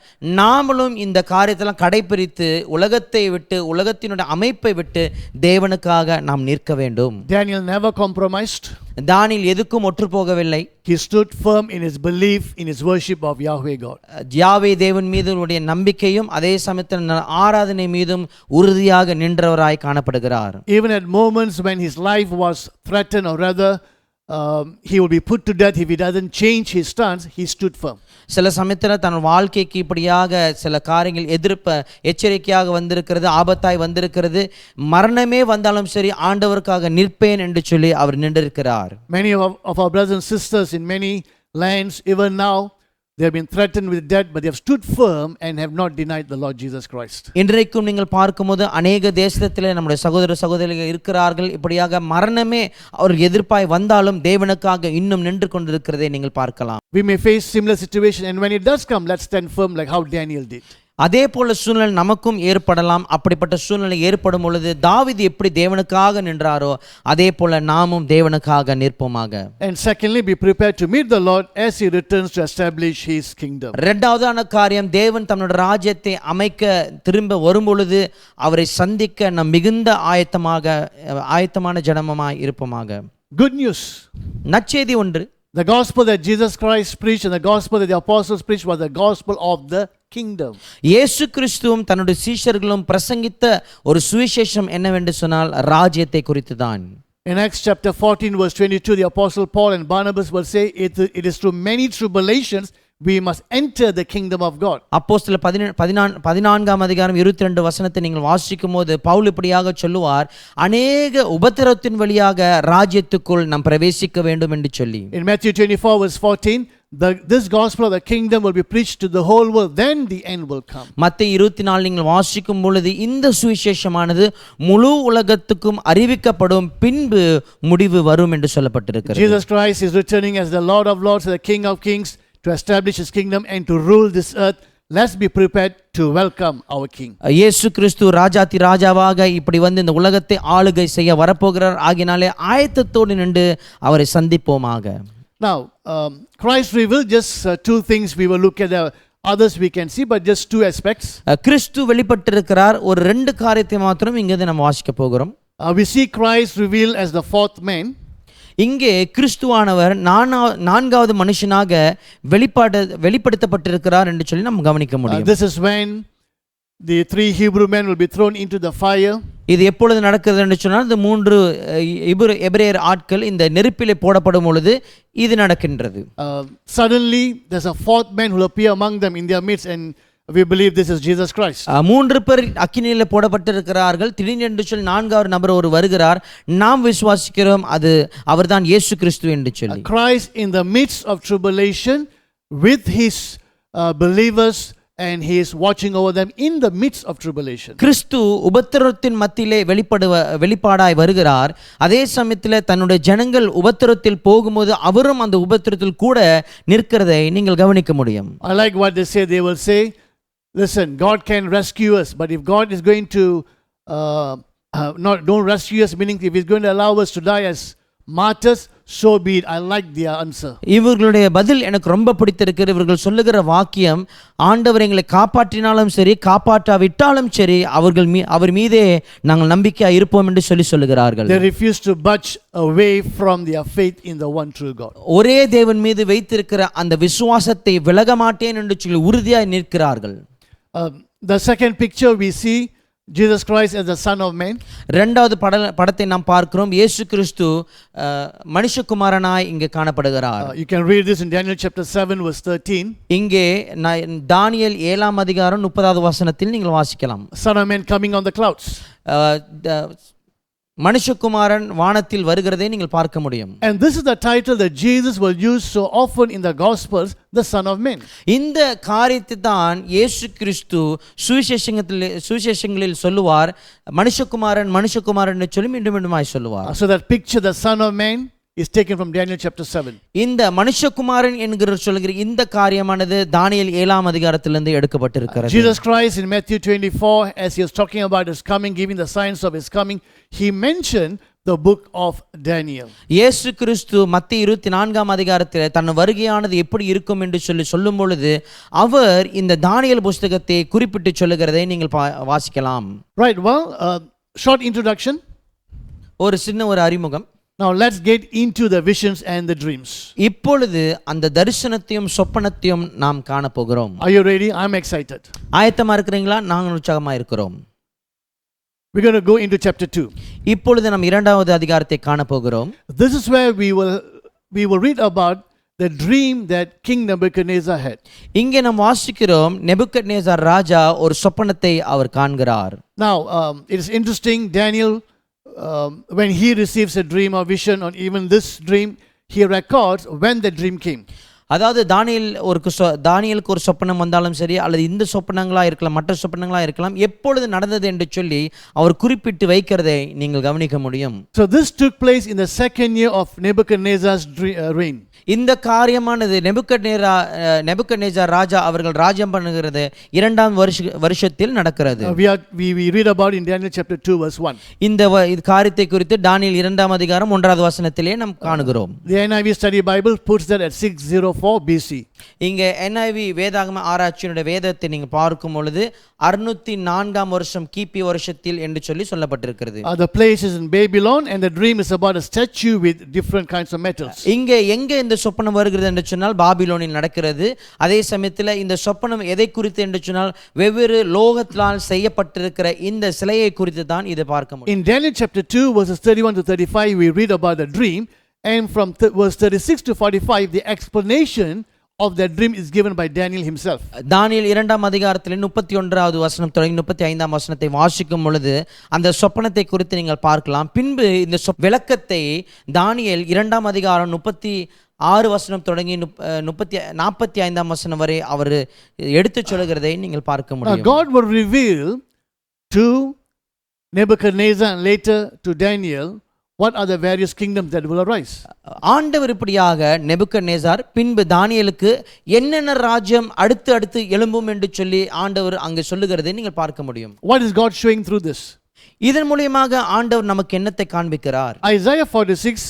நாமளும் இந்த காரியத்தெல்லாம் கடைபிடித்து உலகத்தை விட்டு, உலகத்தினுடைய அமைப்பை விட்டு தேவனுக்காக நாம் நிற்க வேண்டும். Daniel never compromised. தானியேல் எதுக்கும் ஒற்று போகவில்லை. He stood firm in his belief in his worship of Yahweh God. யாவே தேவன் மீது உடைய நம்பிக்கையும் அதே சமயத்தில் ஆராதனை மீதும் உறுதியாக நின்றவராய் காணப்படுகிறார். Even at moments when his life was threatened, or rather he will be put to death if he doesn't change his stance, he stood firm. சில சமயத்தில் தன் வாழ்க்கைக்கு இப்படியாக சில காரியங்கள் எச்சரிக்கையாக வந்திருக்கிறது, ஆபத்தாய் வந்திருக்கிறது. மரணமே வந்தாலும் சரி ஆண்டவருக்காக நிற்பேன் என்று சொல்லி அவர் நின்றிருக்கிறார். Many of our brothers and sisters in many lands, even now, they have been threatened with death, but they have stood firm and have not denied the Lord Jesus Christ. இன்றைக்கும் நீங்கள் பார்க்கும்போது அநேக தேசத்திலே நம்முடைய சகோதர சகோதரிகள் இருக்கிறார்கள். இப்படியாக மரணமே அவர் எதிர்ப்பாய் வந்தாலும் தேவனுக்காக இன்னும் நின்று கொண்டிருக்கிறதை நீங்கள் பார்க்கலாம். We may face similar situation, and when it does come, let's stand firm like how Daniel did. அதே போல சூழ்நிலை நமக்கும் ஏற்படலாம். அப்படிப்பட்ட சூழ்நிலை ஏற்படும் பொழுது தாவீது எப்படி தேவனுக்காக நின்றாரோ அதே போல நாமும் தேவனுக்காக நிற்போமாக. And secondly, be prepared to meet the Lord as he returns to establish his kingdom. இரண்டாவதான காரியம், தேவன் தன்னுடைய ராஜ்யத்தை அமைக்க திரும்ப வரும் பொழுது அவரை சந்திக்க நாம் மிகுந்த ஆயத்தமான ஜனமாய் இருப்போமாக. Good news. நற்செய்தி ஒன்று. The gospel that Jesus Christ preached and the gospel that the apostles preached was the gospel of the kingdom. இயேசு கிறிஸ்துவும் தன்னுடைய சீஷர்களும் பிரசங்கித்த ஒரு சுவிசேஷம் என்னவென்று சொன்னால் ராஜ்யத்தை குறித்து தான். In Acts chapter 14 verse 22, the apostle Paul and Barnabas will say, it is through many tribulations we must enter the kingdom of God. அப்போஸ்தலர் 14:22 வசனத்தை நீங்கள் வாசிக்கும் போது பவுல் இப்படியாக சொல்லுவார், அநேக உபத்திரவத்தின் வழியாக ராஜ்யத்துக்குள் நாம் பிரவேசிக்க வேண்டும் என்று சொல்லி. In Matthew 24 verse 14, this gospel of the kingdom will be preached to the whole world, then the end will come. மத்தேயு 24 நீங்கள் வாசிக்கும் பொழுது இந்த சுவிசேஷமானது முழு உலகத்துக்கும் அறிவிக்கப்படும், பின்பு முடிவு வரும் என்று சொல்லப்பட்டிருக்கிறது. Jesus Christ is returning as the Lord of Lords, the King of Kings, to establish his kingdom and to rule this earth. Let's be prepared to welcome our king. இயேசு கிறிஸ்து ராஜாதி ராஜாவாக இப்படி வந்து இந்த உலகத்தை ஆளுகை செய்ய வரப்போகிறார். ஆகினாலே ஆயத்தத்தோடு நின்று அவரை சந்திப்போமாக. Now, Christ revealed just two things. We will look at the others we can see, but just two aspects. கிறிஸ்து வெளிப்பட்டிருக்கிறார். ஒரு ரெண்டு காரியத்தை மாத்திரம் இங்கே நம்ம வாசிக்க போகிறோம். We see Christ revealed as the fourth man. இங்கே கிறிஸ்துவானவர் நான்காவது மனுஷனாக வெளிப்படுத்தப்பட்டிருக்கிறார் என்று சொல்லி நம்ம கவனிக்க முடியும். This is when the three Hebrew men will be thrown into the fire. இது எப்பொழுது நடக்கிறது என்று சொன்னால், இந்த மூன்று எபிரேயர் ஆட்கள் இந்த நெருப்பிலே போடப்படும் பொழுது இது நடக்கின்றது. Suddenly there's a fourth man who will appear among them in their midst, and we believe this is Jesus Christ. மூன்று பேர் அக்கினியிலே போடப்பட்டிருக்கிறார்கள். திடீரென்று சொல்லி நான்காவது நபர் ஒரு வருகிறார். நாம் விசுவாசிக்கிறோம் அது அவர்தான் இயேசு கிறிஸ்து என்று சொல்லி. Christ in the midst of tribulation with his believers, and he is watching over them in the midst of tribulation. கிறிஸ்து உபத்திரவத்தின் மத்தியிலே வெளிப்பாடாய் வருகிறார். அதே சமயத்தில் தன்னுடைய ஜனங்கள் உபத்திரத்தில் போகும்போது அவரும் அந்த உபத்திரத்தில் கூட நிற்கிறதை நீங்கள் கவனிக்க முடியும். I like what they say. They will say, listen, God can rescue us, but if God is going to don't rescue us, meaning if He's going to allow us to die as martyrs, so be it. I like their answer. இவர்களுடைய பதில் எனக்கு ரொம்ப பிடித்திருக்கு. இவர்கள் சொல்லுகிற வாக்கியம், ஆண்டவர் எங்களை காப்பாற்றினாலும் சரி காப்பாற்றாவிட்டாலும் சரி அவர் மீதே நாங்கள் நம்பிக்கையா இருப்போம் என்று சொல்லுகிறார்கள். They refuse to budge away from their faith in the one true God. ஒரே தேவன் மீது வைத்திருக்கிற அந்த விசுவாசத்தை விலக மாட்டேன் என்று சொல்லி உறுதியாய் நிற்கிறார்கள். The second picture we see Jesus Christ as the Son of Man. இரண்டாவது படத்தை நாம் பார்க்கிறோம். இயேசு கிறிஸ்து மனுஷகுமாரனாய் இங்கே காணப்படுகிறார். You can read this in Daniel chapter 7 verse 13. இங்கே தானியேல் 7ஆம் அதிகாரம் 30வது வசனத்தில் நீங்கள் வாசிக்கலாம். Son of Man coming on the clouds. மனுஷகுமாரன் வானத்தில் வருகிறதை நீங்கள் பார்க்க முடியும். And this is the title that Jesus will use so often in the Gospels, the Son of Man. இந்த காரியத்தை தான் இயேசு கிறிஸ்து சுவிசேஷங்களில் சொல்லுவார். மனுஷகுமாரன் என்று சொல்லி மீண்டும் மீண்டுமாய் சொல்லுவார். So that picture, the Son of Man, is taken from Daniel chapter 7. இந்த மனுஷகுமாரன் என்கிற சொல்லுகிற இந்த காரியமானது தானியேல் 7ஆம் அதிகாரத்திலிருந்து எடுக்கப்பட்டிருக்கிறது. Jesus Christ in Matthew 24, as he was talking about his coming, giving the signs of his coming, he mentioned the book of Daniel. இயேசு கிறிஸ்து மத்தேயு 24ஆம் அதிகாரத்தில் தன் வருகையானது எப்படி இருக்கும் என்று சொல்லும் பொழுது அவர் இந்த தானியேல் புத்தகத்தை குறிப்பிட்டு சொல்லுகிறதை நீங்கள் வாசிக்கலாம். Right, well, short introduction. ஒரு சின்ன ஒரு அறிமுகம். Now let's get into the visions and the dreams. இப்பொழுது அந்த தரிசனத்தையும் சொப்பனத்தையும் நாம் காண போகிறோம். Are you ready? I'm excited. ஆயத்தமா இருக்கிறீங்களா? நாங்கள் உற்சாகமா இருக்கிறோம். We're going to go into chapter 2. இப்பொழுது நாம் இரண்டாவது அதிகாரத்தை காண போகிறோம். This is where we will read about the dream that King Nebuchadnezzar had. இங்கே நாம் வாசிக்கிறோம் நேபுக்கத்நேசார் ராஜா ஒரு சொப்பனத்தை அவர் காண்கிறார். Now it is interesting, Daniel, when he receives a dream or vision, or even this dream, he records when the dream came. அதாவது தானியேலுக்கு ஒரு சொப்பனம் வந்தாலும் சரி, அல்லது இந்த சொப்பனங்களா இருக்கலாம், மற்ற சொப்பனங்களா இருக்கலாம், எப்பொழுது நடந்தது என்று சொல்லி அவர் குறிப்பிட்டு வைக்கிறதை நீங்கள் கவனிக்க முடியும். So this took place in the second year of Nebuchadnezzar's reign. இந்த காரியமானது நேபுக்கத்நேசார் ராஜா அவர்கள் ராஜ்யம் பண்ணுகிறது இரண்டாம் வருஷத்தில் நடக்கிறது. We read about in Daniel chapter 2 verse 1. இந்த காரியத்தை குறித்து தானியேல் 2ஆம் அதிகாரம் 1வது வசனத்திலே நாம் காணுகிறோம். The NIV Study Bible puts that at 604 BC. இங்க NIV வேதாகம ஆராய்ச்சியினுடைய வேதத்தை நீங்க பார்க்கும் பொழுது 604ஆம் வருஷம் கிபி வருஷத்தில் என்று சொல்லி சொல்லப்பட்டிருக்கிறது. The place is in Babylon and the dream is about a statue with different kinds of metals. இங்க எங்க இந்த சொப்பனம் வருகிறது என்று சொன்னால் பாபிலோனில் நடக்கிறது. அதே சமயத்தில் இந்த சொப்பனம் எதை குறித்து என்று சொன்னால் வெவ்வேறு லோகத்தால் செய்யப்பட்டிருக்கிற இந்த சிலையை குறித்து தான் இதை பார்க்க முடியும். In Daniel chapter 2 verses 31 to 35 we read about the dream, and from verse 36 to 45 the explanation of that dream is given by Daniel himself. தானியேல் 2ஆம் அதிகாரத்தில் 31வது வசனம் தொடங்கி 35ஆம் வசனத்தை வாசிக்கும் பொழுது அந்த சொப்பனத்தை குறித்து நீங்கள் பார்க்கலாம். பின்பு இந்த விளக்கத்தை தானியேல் 2ஆம் அதிகாரம் 36 வசனம் தொடங்கி 45ஆம் வசனம் வரை அவர் எடுத்து சொல்லுகிறதை நீங்கள் பார்க்க முடியும். God will reveal to Nebuchadnezzar and later to Daniel what are the various kingdoms that will arise. ஆண்டவர் இப்படியாக நேபுக்கத்நேசார் பின்பு தானியேலுக்கு என்னென்ன ராஜ்யம் அடுத்து எழும்பும் என்று சொல்லி ஆண்டவர் அங்கே சொல்லுகிறதை நீங்கள் பார்க்க முடியும். What is God showing through this? இதன் மூலமாக ஆண்டவர் நமக்கு என்னத்தை காண்பிக்கிறார்? Isaiah 46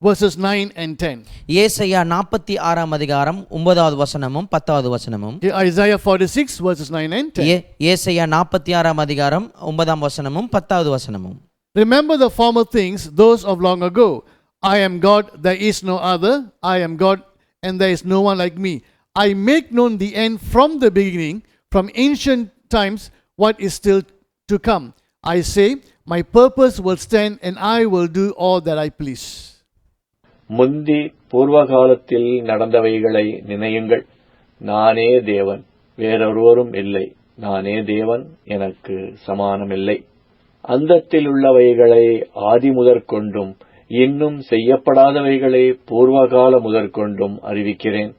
verses 9 and 10. ஏசாயா 46ஆம் அதிகாரம் 9வது வசனமும் 10வது வசனமும். Isaiah 46 verses 9 and 10. ஏசாயா 46ஆம் அதிகாரம் 9ஆம் வசனமும் 10வது வசனமும். Remember the former things, those of long ago. I am God, there is no other. I am God, and there is no one like me. I make known the end from the beginning, from ancient times, what is still to come. I say, my purpose will stand, and I will do all that I please. முந்தி பூர்வகாலத்தில் நடந்தவைகளை நினையுங்கள். நானே தேவன், வேறொருவரும் இல்லை. நானே தேவன், எனக்கு சமானமில்லை. அந்தத்தில் உள்ளவைகளை ஆதி முதற்கொண்டும் இன்னும் செய்யப்படாதவைகளை பூர்வகால முதற்கொண்டும் அறிவிக்கிறேன்.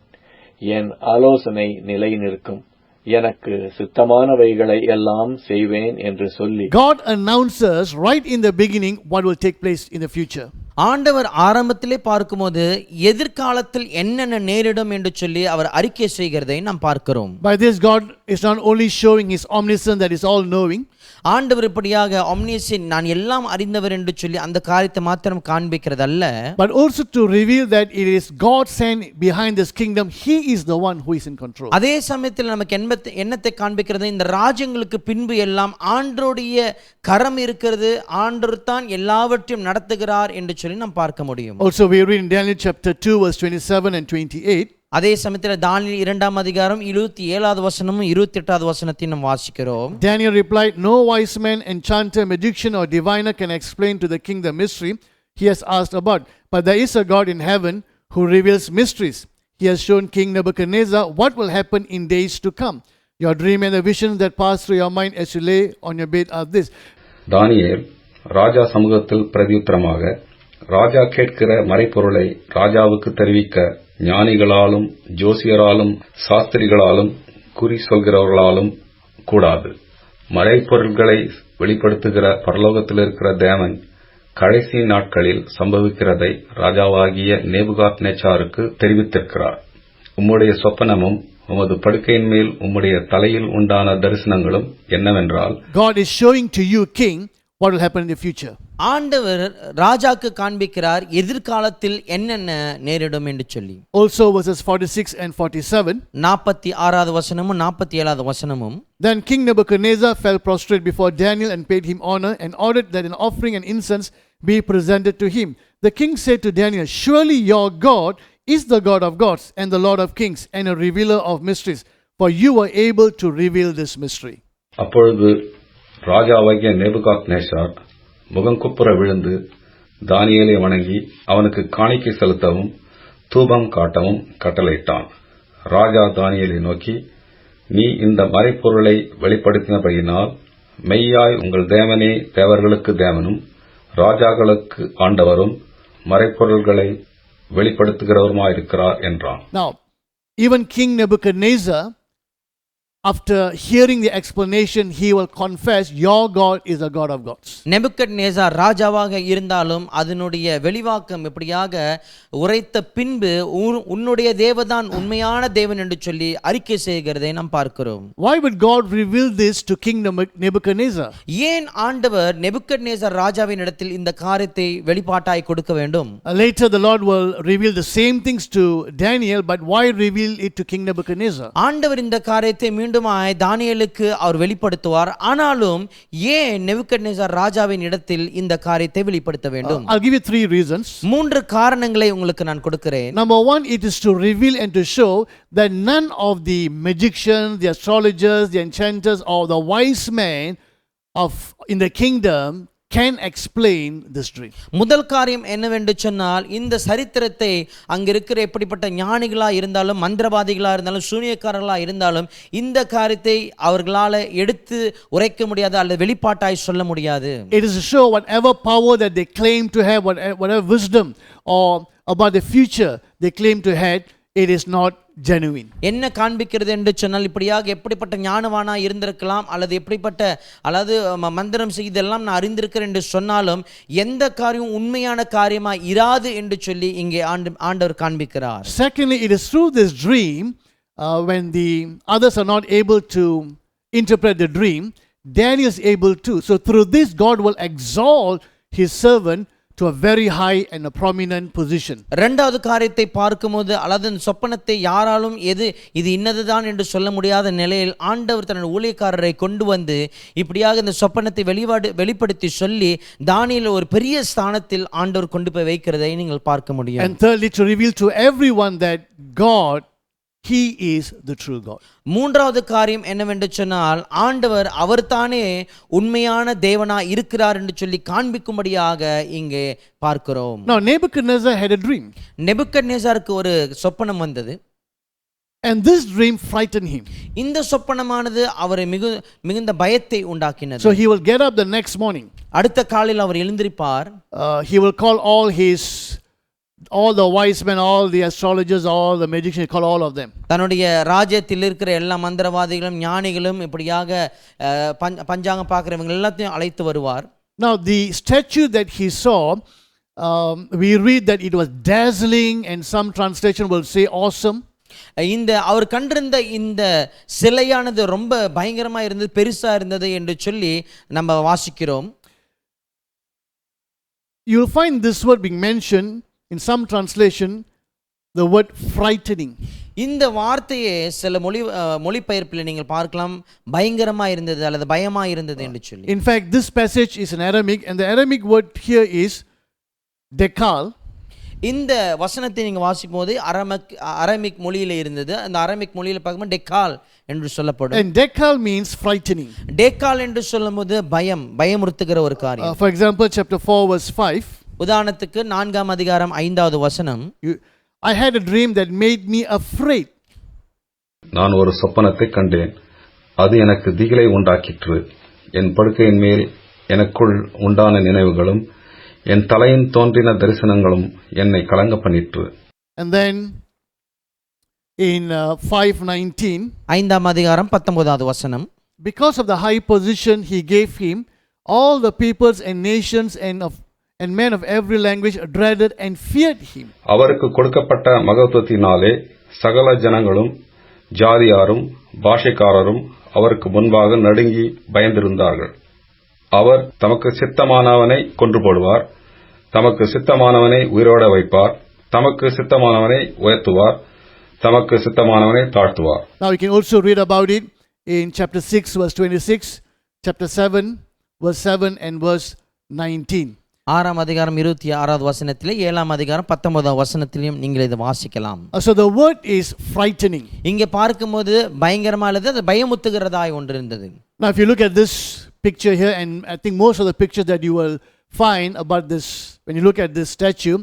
என் ஆலோசனை நிலை நிற்கும். எனக்கு சித்தமானவைகளை எல்லாம் செய்வேன் என்று சொல்லி God announces right in the beginning what will take place in the future. ஆண்டவர் ஆரம்பத்திலே பார்க்கும்போது எதிர்காலத்தில் என்னென்ன நேரிடும் என்று சொல்லி அவர் அறிக்கை செய்கிறதை நாம் பார்க்கிறோம். By this, God is not only showing His omniscience, that is all knowing. ஆண்டவர் இப்படியாக omniscient, நான் எல்லாம் அறிந்தவர் என்று சொல்லி அந்த காரியத்தை மாத்திரம் காண்பிக்கிறதல்ல, But also to reveal that it is God's hand behind this kingdom. He is the one who is in control. அதே சமயத்தில் நமக்கு என்னத்தை காண்பிக்கிறது, இந்த ராஜ்யங்களுக்கு பின்பு எல்லாம் ஆண்டவருடைய கரம் இருக்கிறது, ஆண்டவர் தான் எல்லாவற்றையும் நடத்துகிறார் என்று சொல்லி நாம் பார்க்க முடியும். Also we read in Daniel chapter 2 verse 27 and 28. அதே சமயத்தில் தானியேல் 2ஆம் அதிகாரம் 27வது வசனமும் 28வது வசனத்தையும் நாம் வாசிக்கிறோம். Daniel replied, "No wise man, enchanter, magician or diviner can explain to the king the mystery he has asked about. But there is a God in heaven who reveals mysteries. He has shown King Nebuchadnezzar what will happen in days to come. Your dream and the visions that pass through your mind as you lay on your bed are this." தானியேல் ராஜா சமூகத்தில் பிரதியுத்தரமாக, ராஜா கேட்கிற மறைப்பொருளை ராஜாவுக்கு தெரிவிக்க ஞானிகளாலும் ஜோசியராலும் சாஸ்திரிகளாலும் குறி சொல்கிறவர்களாலும் கூடாது. மறைப்பொருள்களை வெளிப்படுத்துகிற பரலோகத்தில் இருக்கிற தேவன் கடைசி நாட்களில் சம்பவிக்கிறதை ராஜாவாகிய நேபுகாத்நேச்சாருக்கு தெரிவித்திருக்கிறார். உம்முடைய சொப்பனமும் உமது படுக்கையின் மேல் உம்முடைய தலையில் உண்டான தரிசனங்களும் என்னவென்றால், God is showing to you, king, what will happen in the future. ஆண்டவர் ராஜாக்கு காண்பிக்கிறார் எதிர்காலத்தில் என்னென்ன நேரிடும் என்று சொல்லி. Also verses 46 and 47. 46வது வசனமும் 47வது வசனமும். Then King Nebuchadnezzar fell prostrate before Daniel and paid him honor and ordered that an offering and incense be presented to him. The king said to Daniel, "Surely your God is the God of gods and the Lord of kings and a revealer of mysteries, for you were able to reveal this mystery." அப்பொழுது ராஜாவாகிய Nebuchadnezzar முகங்குப்புற விழுந்து தானியேலை வணங்கி அவனுக்கு காணிக்கை செலுத்தவும் தூபம் காட்டவும் கட்டளையிட்டான். ராஜா தானியேலை நோக்கி, நீ இந்த மறைப்பொருளை வெளிப்படுத்தினபடியினால் மெய்யாய் உங்கள் தேவனே தேவர்களுக்கு தேவனும் ராஜாக்களுக்கு ஆண்டவரும் மறைப்பொருள்களை வெளிப்படுத்துகிறவருமாயிருக்கிறார் என்றான். Now, even King Nebuchadnezzar, after hearing the explanation, he will confess, "Your God is a God of gods." நெபுக்கத்நேசார் ராஜாவாக இருந்தாலும் அதனுடைய வெளிவாக்கம் எப்படியாக உரைத்த பின்பு உன்னுடைய தேவதான் உண்மையான தேவன் என்று சொல்லி அறிக்கை செய்கிறதை நாம் பார்க்கிறோம். Why would God reveal this to King Nebuchadnezzar? ஏன் ஆண்டவர் நெபுக்கத்நேசார் ராஜாவின் இடத்தில் இந்த காரியத்தை வெளிப்பாட்டாய் கொடுக்க வேண்டும்? Later the Lord will reveal the same things to Daniel, but why reveal it to King Nebuchadnezzar? ஆண்டவர் இந்த காரியத்தை மீண்டுமாய் தானியேலுக்கு அவர் வெளிப்படுத்துவார். ஆனாலும் ஏன் நெபுக்கத்நேசார் ராஜாவின் இடத்தில் இந்த காரியத்தை வெளிப்படுத்த வேண்டும்? I'll give you 3 reasons. 3 காரணங்களை உங்களுக்கு நான் கொடுக்கிறேன். Number 1, it is to reveal and to show that none of the magicians, the astrologers, the enchanters or the wise men in the kingdom can explain this dream. முதல் காரியம் என்னவென்று சொன்னால், இந்த சரித்திரத்தை அங்க இருக்கிற எப்படிப்பட்ட ஞானிகளா இருந்தாலும் மந்திரவாதிகளா இருந்தாலும் சூனியக்காரர்களா இருந்தாலும் இந்த காரியத்தை அவர்களால எடுத்து உரைக்க முடியாது அல்லது வெளிப்பாட்டாய் சொல்ல முடியாது. It is to show whatever power that they claim to have, whatever wisdom or about the future they claim to have, it is not genuine. என்ன காண்பிக்கிறது என்று சொன்னால், இப்படியாக எப்படிப்பட்ட ஞானவானா இருந்திருக்கலாம் அல்லது எப்படிப்பட்ட அல்லது மந்திரம் செய்தெல்லாம் நான் அறிந்திருக்கிறேன் என்று சொன்னாலும் எந்த காரியம் உண்மையான காரியமா இராது என்று சொல்லி இங்கே ஆண்டவர் காண்பிக்கிறார். Secondly, it is through this dream when the others are not able to interpret the dream, Daniel is able to. So through this, God will exalt his servant to a very high and a prominent position. இரண்டாவது காரியத்தை பார்க்கும்போது அல்லது சொப்பனத்தை யாராலும் இது இன்னதுதான் என்று சொல்ல முடியாத நிலையில் ஆண்டவர் தன் ஊழியக்காரரை கொண்டு வந்து இப்படியாக இந்த சொப்பனத்தை வெளிப்படுத்தி சொல்லி தானியேல் ஒரு பெரிய ஸ்தானத்தில் ஆண்டவர் கொண்டு போய் வைக்கிறதை நீங்கள் பார்க்க முடியும். And thirdly, to reveal to everyone that God, He is the true God. மூன்றாவது காரியம் என்னவென்று சொன்னால், ஆண்டவர் அவர்தானே உண்மையான தேவனா இருக்கிறார் என்று சொல்லி காண்பிக்கும்படியாக இங்கே பார்க்கிறோம். Now Nebuchadnezzar had a dream. நெபுக்கத்நேசாருக்கு ஒரு சொப்பனம் வந்தது. And this dream frightened him. இந்த சொப்பனமானது அவரை மிகுந்த பயத்தை உண்டாக்கினது. So he will get up the next morning. அடுத்த காலையில் அவர் எழுந்திருப்பார். He will call all the wise men, all the astrologers, all the magicians, call all of them. தன்னுடைய ராஜ்யத்தில் இருக்கிற எல்லா மந்திரவாதிகளும் ஞானிகளும் இப்படியாக பஞ்சாங்கம் பார்க்கிறவங்க எல்லாத்தையும் அழைத்து வருவார். Now the statue that he saw we read that it was dazzling, and some translation will say awesome. இந்த அவர் கண்டிருந்த இந்த சிலையானது ரொம்ப பயங்கரமா இருந்தது, பெருசா இருந்தது என்று சொல்லி நம்ம வாசிக்கிறோம். You will find this word being mentioned in some translation, the word frightening. இந்த வார்த்தையை சில மொழிபெயர்ப்பில் நீங்கள் பார்க்கலாம், பயங்கரமா இருந்தது அல்லது பயமா இருந்தது என்று சொல்லி. In fact, this passage is in Aramaic, and the Aramaic word here is dekal. இந்த வசனத்தை நீங்க வாசிக்கும் போது அரமிக் மொழியில இருந்தது. அந்த அரமிக் மொழியில பார்க்கும்போது டெக்கால் என்று சொல்லப்படும். And dekal means frightening. டெக்கால் என்று சொல்லும்போது பயமுறுத்துகிற ஒரு காரியம். For example, chapter 4 verse 5. உதாரணத்துக்கு 4ஆம் அதிகாரம் 5வது வசனம். I had a dream that made me afraid. நான் ஒரு சொப்பனத்தை கண்டேன், அது எனக்கு திகிலை உண்டாக்கிற்று. என் படுக்கையின் மேல் எனக்குள் உண்டான நினைவுகளும் என் தலையின் தோன்றின தரிசனங்களும் என்னை கலங்க பண்ணிற்று. And then in 5:19, 5ஆம் அதிகாரம் 19வது வசனம். Because of the high position he gave him, all the peoples and nations and men of every language dreaded and feared him. அவருக்கு கொடுக்கப்பட்ட மகத்துவத்தினாலே சகல ஜனங்களும் ஜாதியாரும் பாஷைக்காரரும் அவருக்கு முன்பாக நடுங்கி பயந்திருந்தார்கள். அவர் தமக்கு சித்தமானவனை கொன்று போடுவார், தமக்கு சித்தமானவனை உயிரோட வைப்பார், தமக்கு சித்தமானவனை உயர்த்துவார், தமக்கு சித்தமானவனை தாழ்த்துவார். Now you can also read about it in chapter 6 verse 26, chapter 7 verse 7 and verse 19. 6ஆம் அதிகாரம் 26வது வசனத்திலே, 7ஆம் அதிகாரம் 19வது வசனத்திலும் நீங்கள் இதை வாசிக்கலாம். So the word is frightening. இங்கே பார்க்கும்போது பயங்கரமா அல்லது அது பயமுத்துகிறதாய் ஒன்று இருந்தது. Now if you look at this picture here, and I think most of the pictures that you will find about this, when you look at this statue,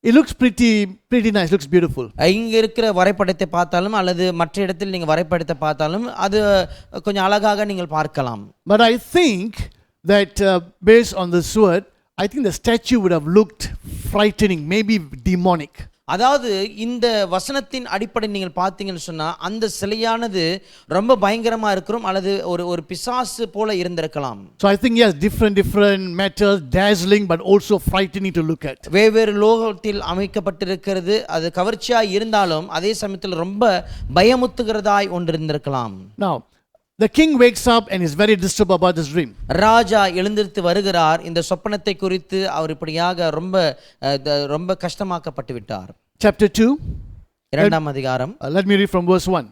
it looks pretty nice, looks beautiful. இங்க இருக்கிற வரைபடத்தை பார்த்தாலும் அல்லது மற்ற இடத்தில் நீங்க வரைபடத்தை பார்த்தாலும் அது கொஞ்சம் அழகாக நீங்கள் பார்க்கலாம். But I think that based on this word, I think the statue would have looked frightening, maybe demonic. அதாவது இந்த வசனத்தின் அடிப்படை நீங்கள் பார்த்தீங்கன்னு சொன்னா அந்த சிலையானது ரொம்ப பயங்கரமா இருக்கும் அல்லது ஒரு பிசாசு போல இருந்திருக்கலாம். So I think yes, different metals, dazzling but also frightening to look at. வெவ்வேறு லோகத்தில் அமைக்கப்பட்டிருக்கிறது, அது கவர்ச்சியா இருந்தாலும் அதே சமயத்தில் ரொம்ப பயமுத்துகிறதாய் ஒன்று இருந்திருக்கலாம். Now the king wakes up and is very disturbed about this dream. ராஜா எழுந்திருத்து வருகிறார். இந்த சொப்பனத்தை குறித்து அவர் இப்படியாக ரொம்ப கஷ்டமாக்கப்பட்டு விட்டார். Chapter 2, 2ஆம் அதிகாரம். Let me read from verse 1.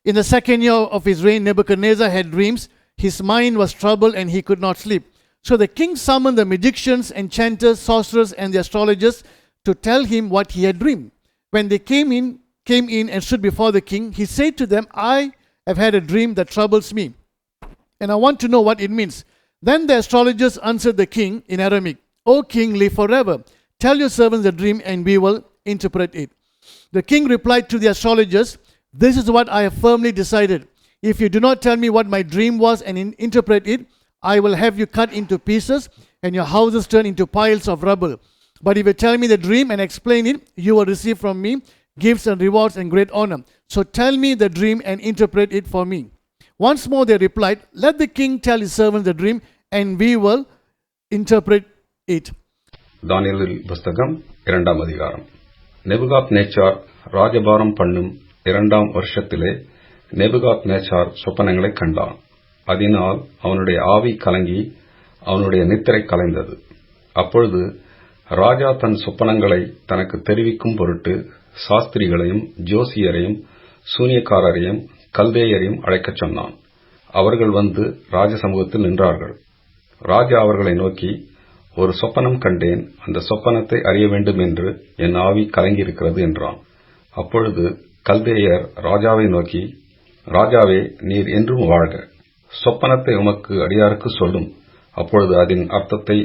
In the second year of his reign, Nebuchadnezzar had dreams. His mind was troubled and he could not sleep. So the king summoned the magicians, enchanters, sorcerers and the astrologers to tell him what he had dreamed. When they came in and stood before the king, he said to them, I have had a dream that troubles me, and I want to know what it means. Then the astrologers answered the king in Aramaic, O king, live forever. Tell your servants the dream and we will interpret it. The king replied to the astrologers, this is what I have firmly decided. If you do not tell me what my dream was and interpret it, I will have you cut into pieces and your houses turned into piles of rubble. But if you tell me the dream and explain it, you will receive from me gifts and rewards and great honor. So tell me the dream and interpret it for me. Once more they replied, let the king tell his servants the dream and we will interpret it. தானியேல் புஸ்தகம் 2ஆம் அதிகாரம். Nebuchadnezzar ராஜபாரம் பண்ணும் 2ஆம் வருஷத்திலே Nebuchadnezzar சொப்பனங்களை கண்டான். அதனால் அவனுடைய ஆவி கலங்கி அவனுடைய நித்திரை கலைந்தது. அப்பொழுது ராஜா தன் சொப்பனங்களை தனக்கு தெரிவிக்கும் பொருட்டு சாஸ்திரிகளையும் ஜோசியரையும் சூனியக்காரரையும் கல்தேயரையும் அழைக்கச் சொன்னான். அவர்கள் வந்து ராஜ சமூகத்தில் நின்றார்கள். ராஜா அவர்களை நோக்கி, ஒரு சொப்பனம் கண்டேன், அந்த சொப்பனத்தை அறிய வேண்டும் என்று என் ஆவி கலங்கியிருக்கிறது என்றான். அப்பொழுது கல்தேயர் ராஜாவை நோக்கி, ராஜாவே, நீர் என்றும் வாழ்க, சொப்பனத்தை உமக்கு அடியாருக்கு சொல்லும், அப்பொழுது அதன் அர்த்தத்தை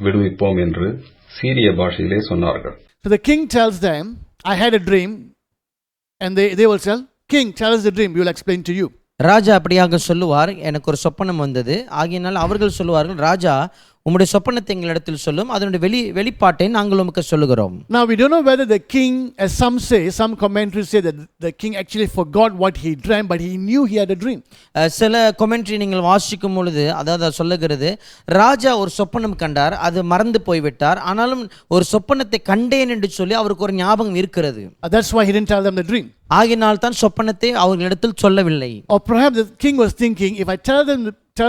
விடுவிப்போம் என்று சீரிய பாஷையிலே சொன்னார்கள். So the king tells them, I had a dream, and they will tell, king, tell us the dream, we will explain to you. ராஜா அப்படியாக சொல்லுவார், எனக்கு ஒரு சொப்பனம் வந்தது. ஆகையினால் அவர்கள் சொல்லுவார்கள், ராஜா உம்முடைய சொப்பனத்தை எங்களிடத்தில் சொல்லும், அதனுடைய வெளிப்பாட்டை நாங்கள் உமக்கு சொல்லுகிறோம். Now we don't know whether the king, as some say, some commentaries say that the king actually forgot what he dreamt, but he knew he had a dream. சில கொமெண்ட்ரி நீங்கள் வாசிக்கும் பொழுது அதாவது சொல்லுகிறது, ராஜா ஒரு சொப்பனம் கண்டார், அது மறந்து போய்விட்டார், ஆனாலும் ஒரு சொப்பனத்தை கண்டேன் என்று சொல்லி அவருக்கு ஒரு ஞாபகம் இருக்கிறது. That's why he didn't tell them the dream. ஆகினால் தான் சொப்பனத்தை அவர்களிடத்தில் சொல்லவில்லை. Or perhaps the king was thinking, if I tell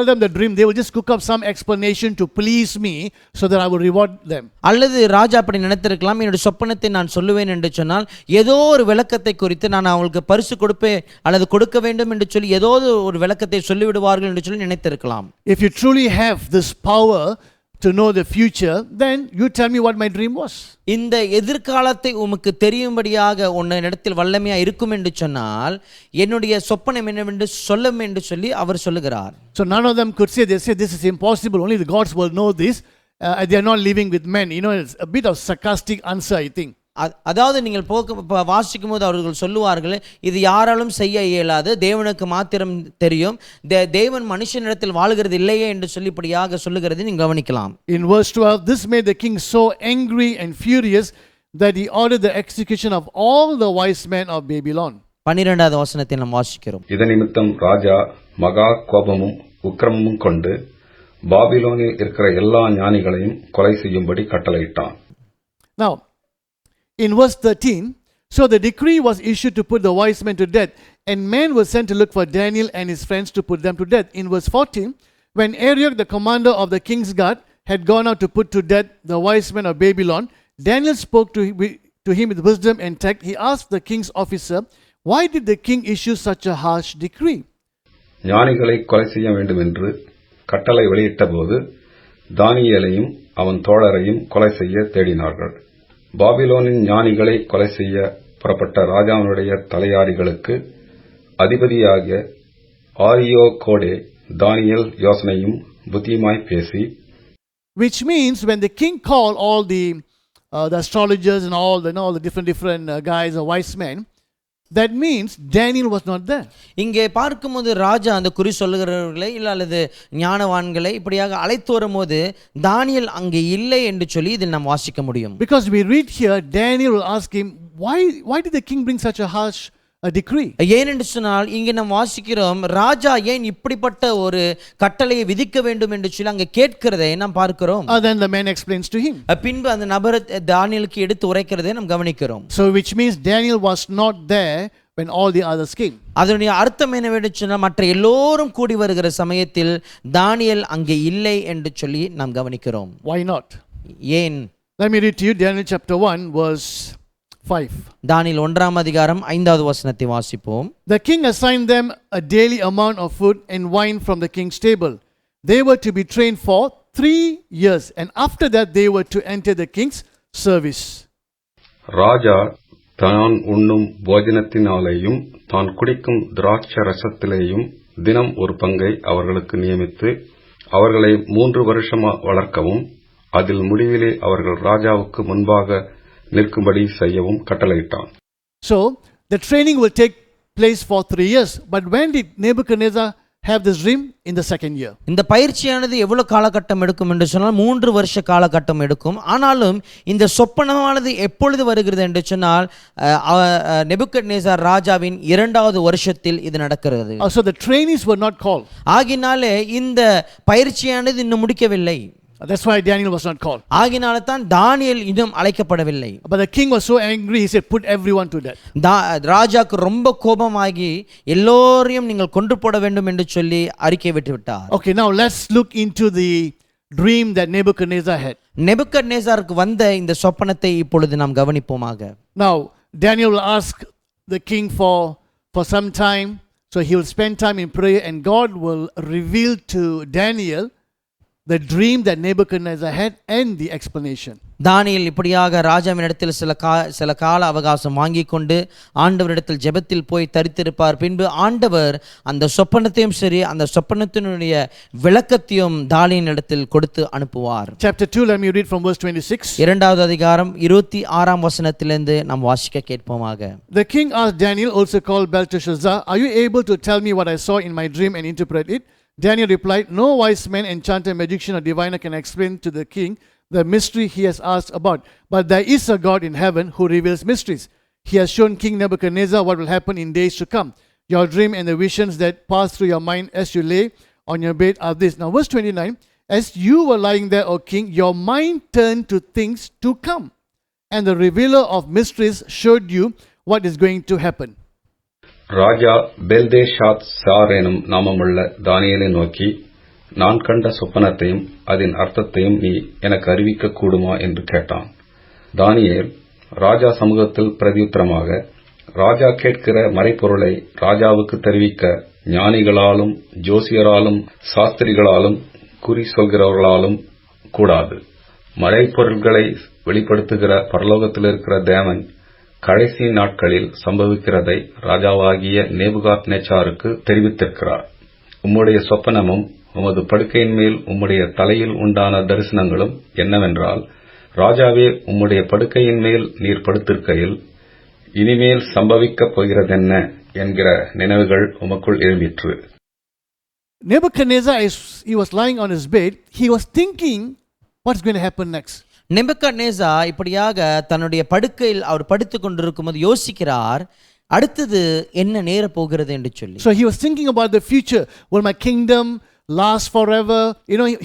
them the dream, they will just cook up some explanation to please me so that I will reward them. அல்லது ராஜா அப்படி நினைத்திருக்கலாம், என்னுடைய சொப்பனத்தை நான் சொல்லுவேன் என்று சொன்னால் ஏதோ ஒரு விளக்கத்தை குறித்து நான் அவங்களுக்கு பரிசு கொடுப்பேன் அல்லது கொடுக்க வேண்டும் என்று சொல்லி ஏதோ ஒரு விளக்கத்தை சொல்லிவிடுவார்கள் என்று சொல்லி நினைத்திருக்கலாம். If you truly have this power to know the future, then you tell me what my dream was. இந்த எதிர்காலத்தை உமக்கு தெரியும்படியாக உன்னிடத்தில் வல்லமையா இருக்கும் என்று சொன்னால் என்னுடைய சொப்பனம் என்னவென்று சொல்லும் என்று சொல்லி அவர் சொல்லுகிறார். So none of them could say, they say this is impossible, only the gods will know this, they are not living with men. You know, it's a bit of sarcastic answer, I think. அதாவது நீங்கள் வாசிக்கும் போது அவர்கள் சொல்லுவார்கள், இது யாராலும் செய்ய இயலாது, தேவனுக்கு மாத்திரம் தெரியும், தேவன் மனுஷனிடத்தில் வாழ்கிறது இல்லையே என்று சொல்லிப்படியாக சொல்லுகிறது நீங்கள் கவனிக்கலாம். In verse 12, this made the king so angry and furious that he ordered the execution of all the wise men of Babylon. 12வது வசனத்தை நாம் வாசிக்கிறோம். இதனிமித்தம் ராஜா மகா கோபமும் உக்கிரமும் கொண்டு பாபிலோனில் இருக்கிற எல்லா ஞானிகளையும் கொலை செய்யும்படி கட்டளையிட்டான். Now, in verse 13, so the decree was issued to put the wise men to death, and men were sent to look for Daniel and his friends to put them to death. In verse 14, when Arioch, the commander of the king's guard, had gone out to put to death the wise men of Babylon, Daniel spoke to him with wisdom and tact. He asked the king's officer, why did the king issue such a harsh decree? ஞானிகளை கொலை செய்ய வேண்டும் என்று கட்டளை வெளியிட்ட போது தானியேலையும் அவன் தோழரையும் கொலை செய்ய தேடினார்கள். பாபிலோனின் ஞானிகளை கொலை செய்ய புறப்பட்ட ராஜாவினுடைய தலையாரிகளுக்கு அதிபதியாகிய ஆரியோகோடே தானியேல் யோசனையும் புத்தியுமாய் பேசி, which means when the king called all the astrologers and all the different guys or wise men, that means Daniel was not there. இங்கே பார்க்கும்போது ராஜா அந்த குறி சொல்லுகிறவர்களை இல்ல அல்லது ஞானவான்களை இப்படியாக அழைத்து வரும்போது தானியேல் அங்கே இல்லை என்று சொல்லி இதில் நாம் வாசிக்க முடியும். Because we read here, Daniel will ask him, why did the king bring such a harsh decree? ஏனென்று சொன்னால் இங்கே நாம் வாசிக்கிறோம், ராஜா ஏன் இப்படிப்பட்ட ஒரு கட்டளையை விதிக்க வேண்டும் என்று சொல்லி அங்கே கேட்கிறதை நாம் பார்க்கிறோம். Then the man explains to him. பின்பு அந்த நபர் தானியேலுக்கு எடுத்து உரைக்கிறதை நாம் கவனிக்கிறோம். So which means Daniel was not there when all the others came. அதனுடைய அர்த்தம் என்னவென்று சொன்னால் மற்ற எல்லோரும் கூடி வருகிற சமயத்தில் தானியேல் அங்கே இல்லை என்று சொல்லி நாம் கவனிக்கிறோம். Why not? ஏன்? Let me read to you Daniel chapter 1 verse 5. தானியேல் 1ஆம் அதிகாரம் 5வது வசனத்தை வாசிப்போம். The king assigned them a daily amount of food and wine from the king's table. They were to be trained for 3 years, and after that they were to enter the king's service. ராஜா தான் உண்ணும் போஜனத்தினாலேயும் தான் குடிக்கும் திராட்ச ரசத்திலேயும் தினம் ஒரு பங்கை அவர்களுக்கு நியமித்து அவர்களை 3 வருஷம் வளர்க்கவும் அதில் முடிவிலே அவர்கள் ராஜாவுக்கு முன்பாக நிற்கும்படி செய்யவும் கட்டளையிட்டான். So the training will take place for 3 years. But when did Nebuchadnezzar have this dream? In the second year. இந்த பயிற்சியானது எவ்வளவு காலகட்டம் எடுக்கும் என்று சொன்னால் 3 வருஷ காலகட்டம் எடுக்கும். ஆனாலும் இந்த சொப்பனமானது எப்பொழுது வருகிறது என்று சொன்னால் நெபுக்கத்நேசார் ராஜாவின் 2வது வருஷத்தில் இது நடக்கிறது. So the trainees were not called. ஆகினாலே இந்த பயிற்சியானது இன்னும் முடிக்கவில்லை. That's why Daniel was not called. ஆகினால தான் தானியேல் இன்னும் அழைக்கப்படவில்லை. But the king was so angry, he said, put everyone to death. ராஜாக்கு ரொம்ப கோபமாகி எல்லோரையும் நீங்கள் கொன்று போட வேண்டும் என்று சொல்லி அறிக்கை விட்டு விட்டார். Okay, now let's look into the dream that Nebuchadnezzar had. நெபுக்கத்நேசாருக்கு வந்த இந்த சொப்பனத்தை இப்பொழுது நாம் கவனிப்போமாக. Now Daniel will ask the king for some time, so he will spend time in prayer, and God will reveal to Daniel the dream that Nebuchadnezzar had and the explanation. தானியேல் இப்படியாக ராஜாவினிடத்தில் சில கால அவகாசம் வாங்கி கொண்டு ஆண்டவரிடத்தில் ஜெபத்தில் போய் தரித்திருப்பார். பின்பு ஆண்டவர் அந்த சொப்பனத்தையும் சரி அந்த சொப்பனத்தினுடைய விளக்கத்தையும் தானியேலினிடத்தில் கொடுத்து அனுப்புவார். Chapter 2, let me read from verse 26. 2வது அதிகாரம் 26ஆம் வசனத்திலிருந்து நாம் வாசிக்க கேட்போமாக. The king asked Daniel, also called Belteshazzar, are you able to tell me what I saw in my dream and interpret it? Daniel replied, "No wise man, enchanter, magician, or diviner can explain to the king the mystery he has asked about. But there is a God in heaven who reveals mysteries. He has shown King Nebuchadnezzar what will happen in days to come. Your dream and the visions that pass through your mind as you lay on your bed are this." Now, verse 29, "As you were lying there, O king, your mind turned to things to come, and the revealer of mysteries showed you what is going to happen." ராஜா Belteshazzar எனும் நாமமுள்ள தானியேலை நோக்கி, நான் கண்ட சொப்பனத்தையும் அதன் அர்த்தத்தையும் நீ எனக்கு அறிவிக்க கூடுமா என்று கேட்டான். தானியேல் ராஜா சமூகத்தில் பிரதியுத்தரமாக, ராஜா கேட்கிற மறைப்பொருளை ராஜாவுக்கு தெரிவிக்க ஞானிகளாலும் ஜோசியராலும் சாஸ்திரிகளாலும் குறி சொல்கிறவர்களாலும் கூடாது. மறைப்பொருள்களை வெளிப்படுத்துகிற பரலோகத்தில் இருக்கிற தேவன் கடைசி நாட்களில் சம்பவிக்கிறதை ராஜாவாகிய நேபுகாத்நேச்சாருக்கு தெரிவித்திருக்கிறார். உம்முடைய சொப்பனமும் உமது படுக்கையின் மேல் உம்முடைய தலையில் உண்டான தரிசனங்களும் என்னவென்றால், ராஜாவே, உம்முடைய படுக்கையின் மேல் நீர் படுத்திருக்கையில் இனிமேல் சம்பவிக்கப் போகிறதென்ன என்கிற நினைவுகள் உமக்குள் எழும்பிற்று. Nebuchadnezzar, as he was lying on his bed, he was thinking what's going to happen next. நெபுக்கத்நேசா இப்படியாக தன்னுடைய படுக்கையில் அவர் படுத்துக் கொண்டிருக்கும்போது யோசிக்கிறார், அடுத்தது என்ன நேர போகிறது என்று சொல்லி. So he was thinking about the future. Will my kingdom last forever?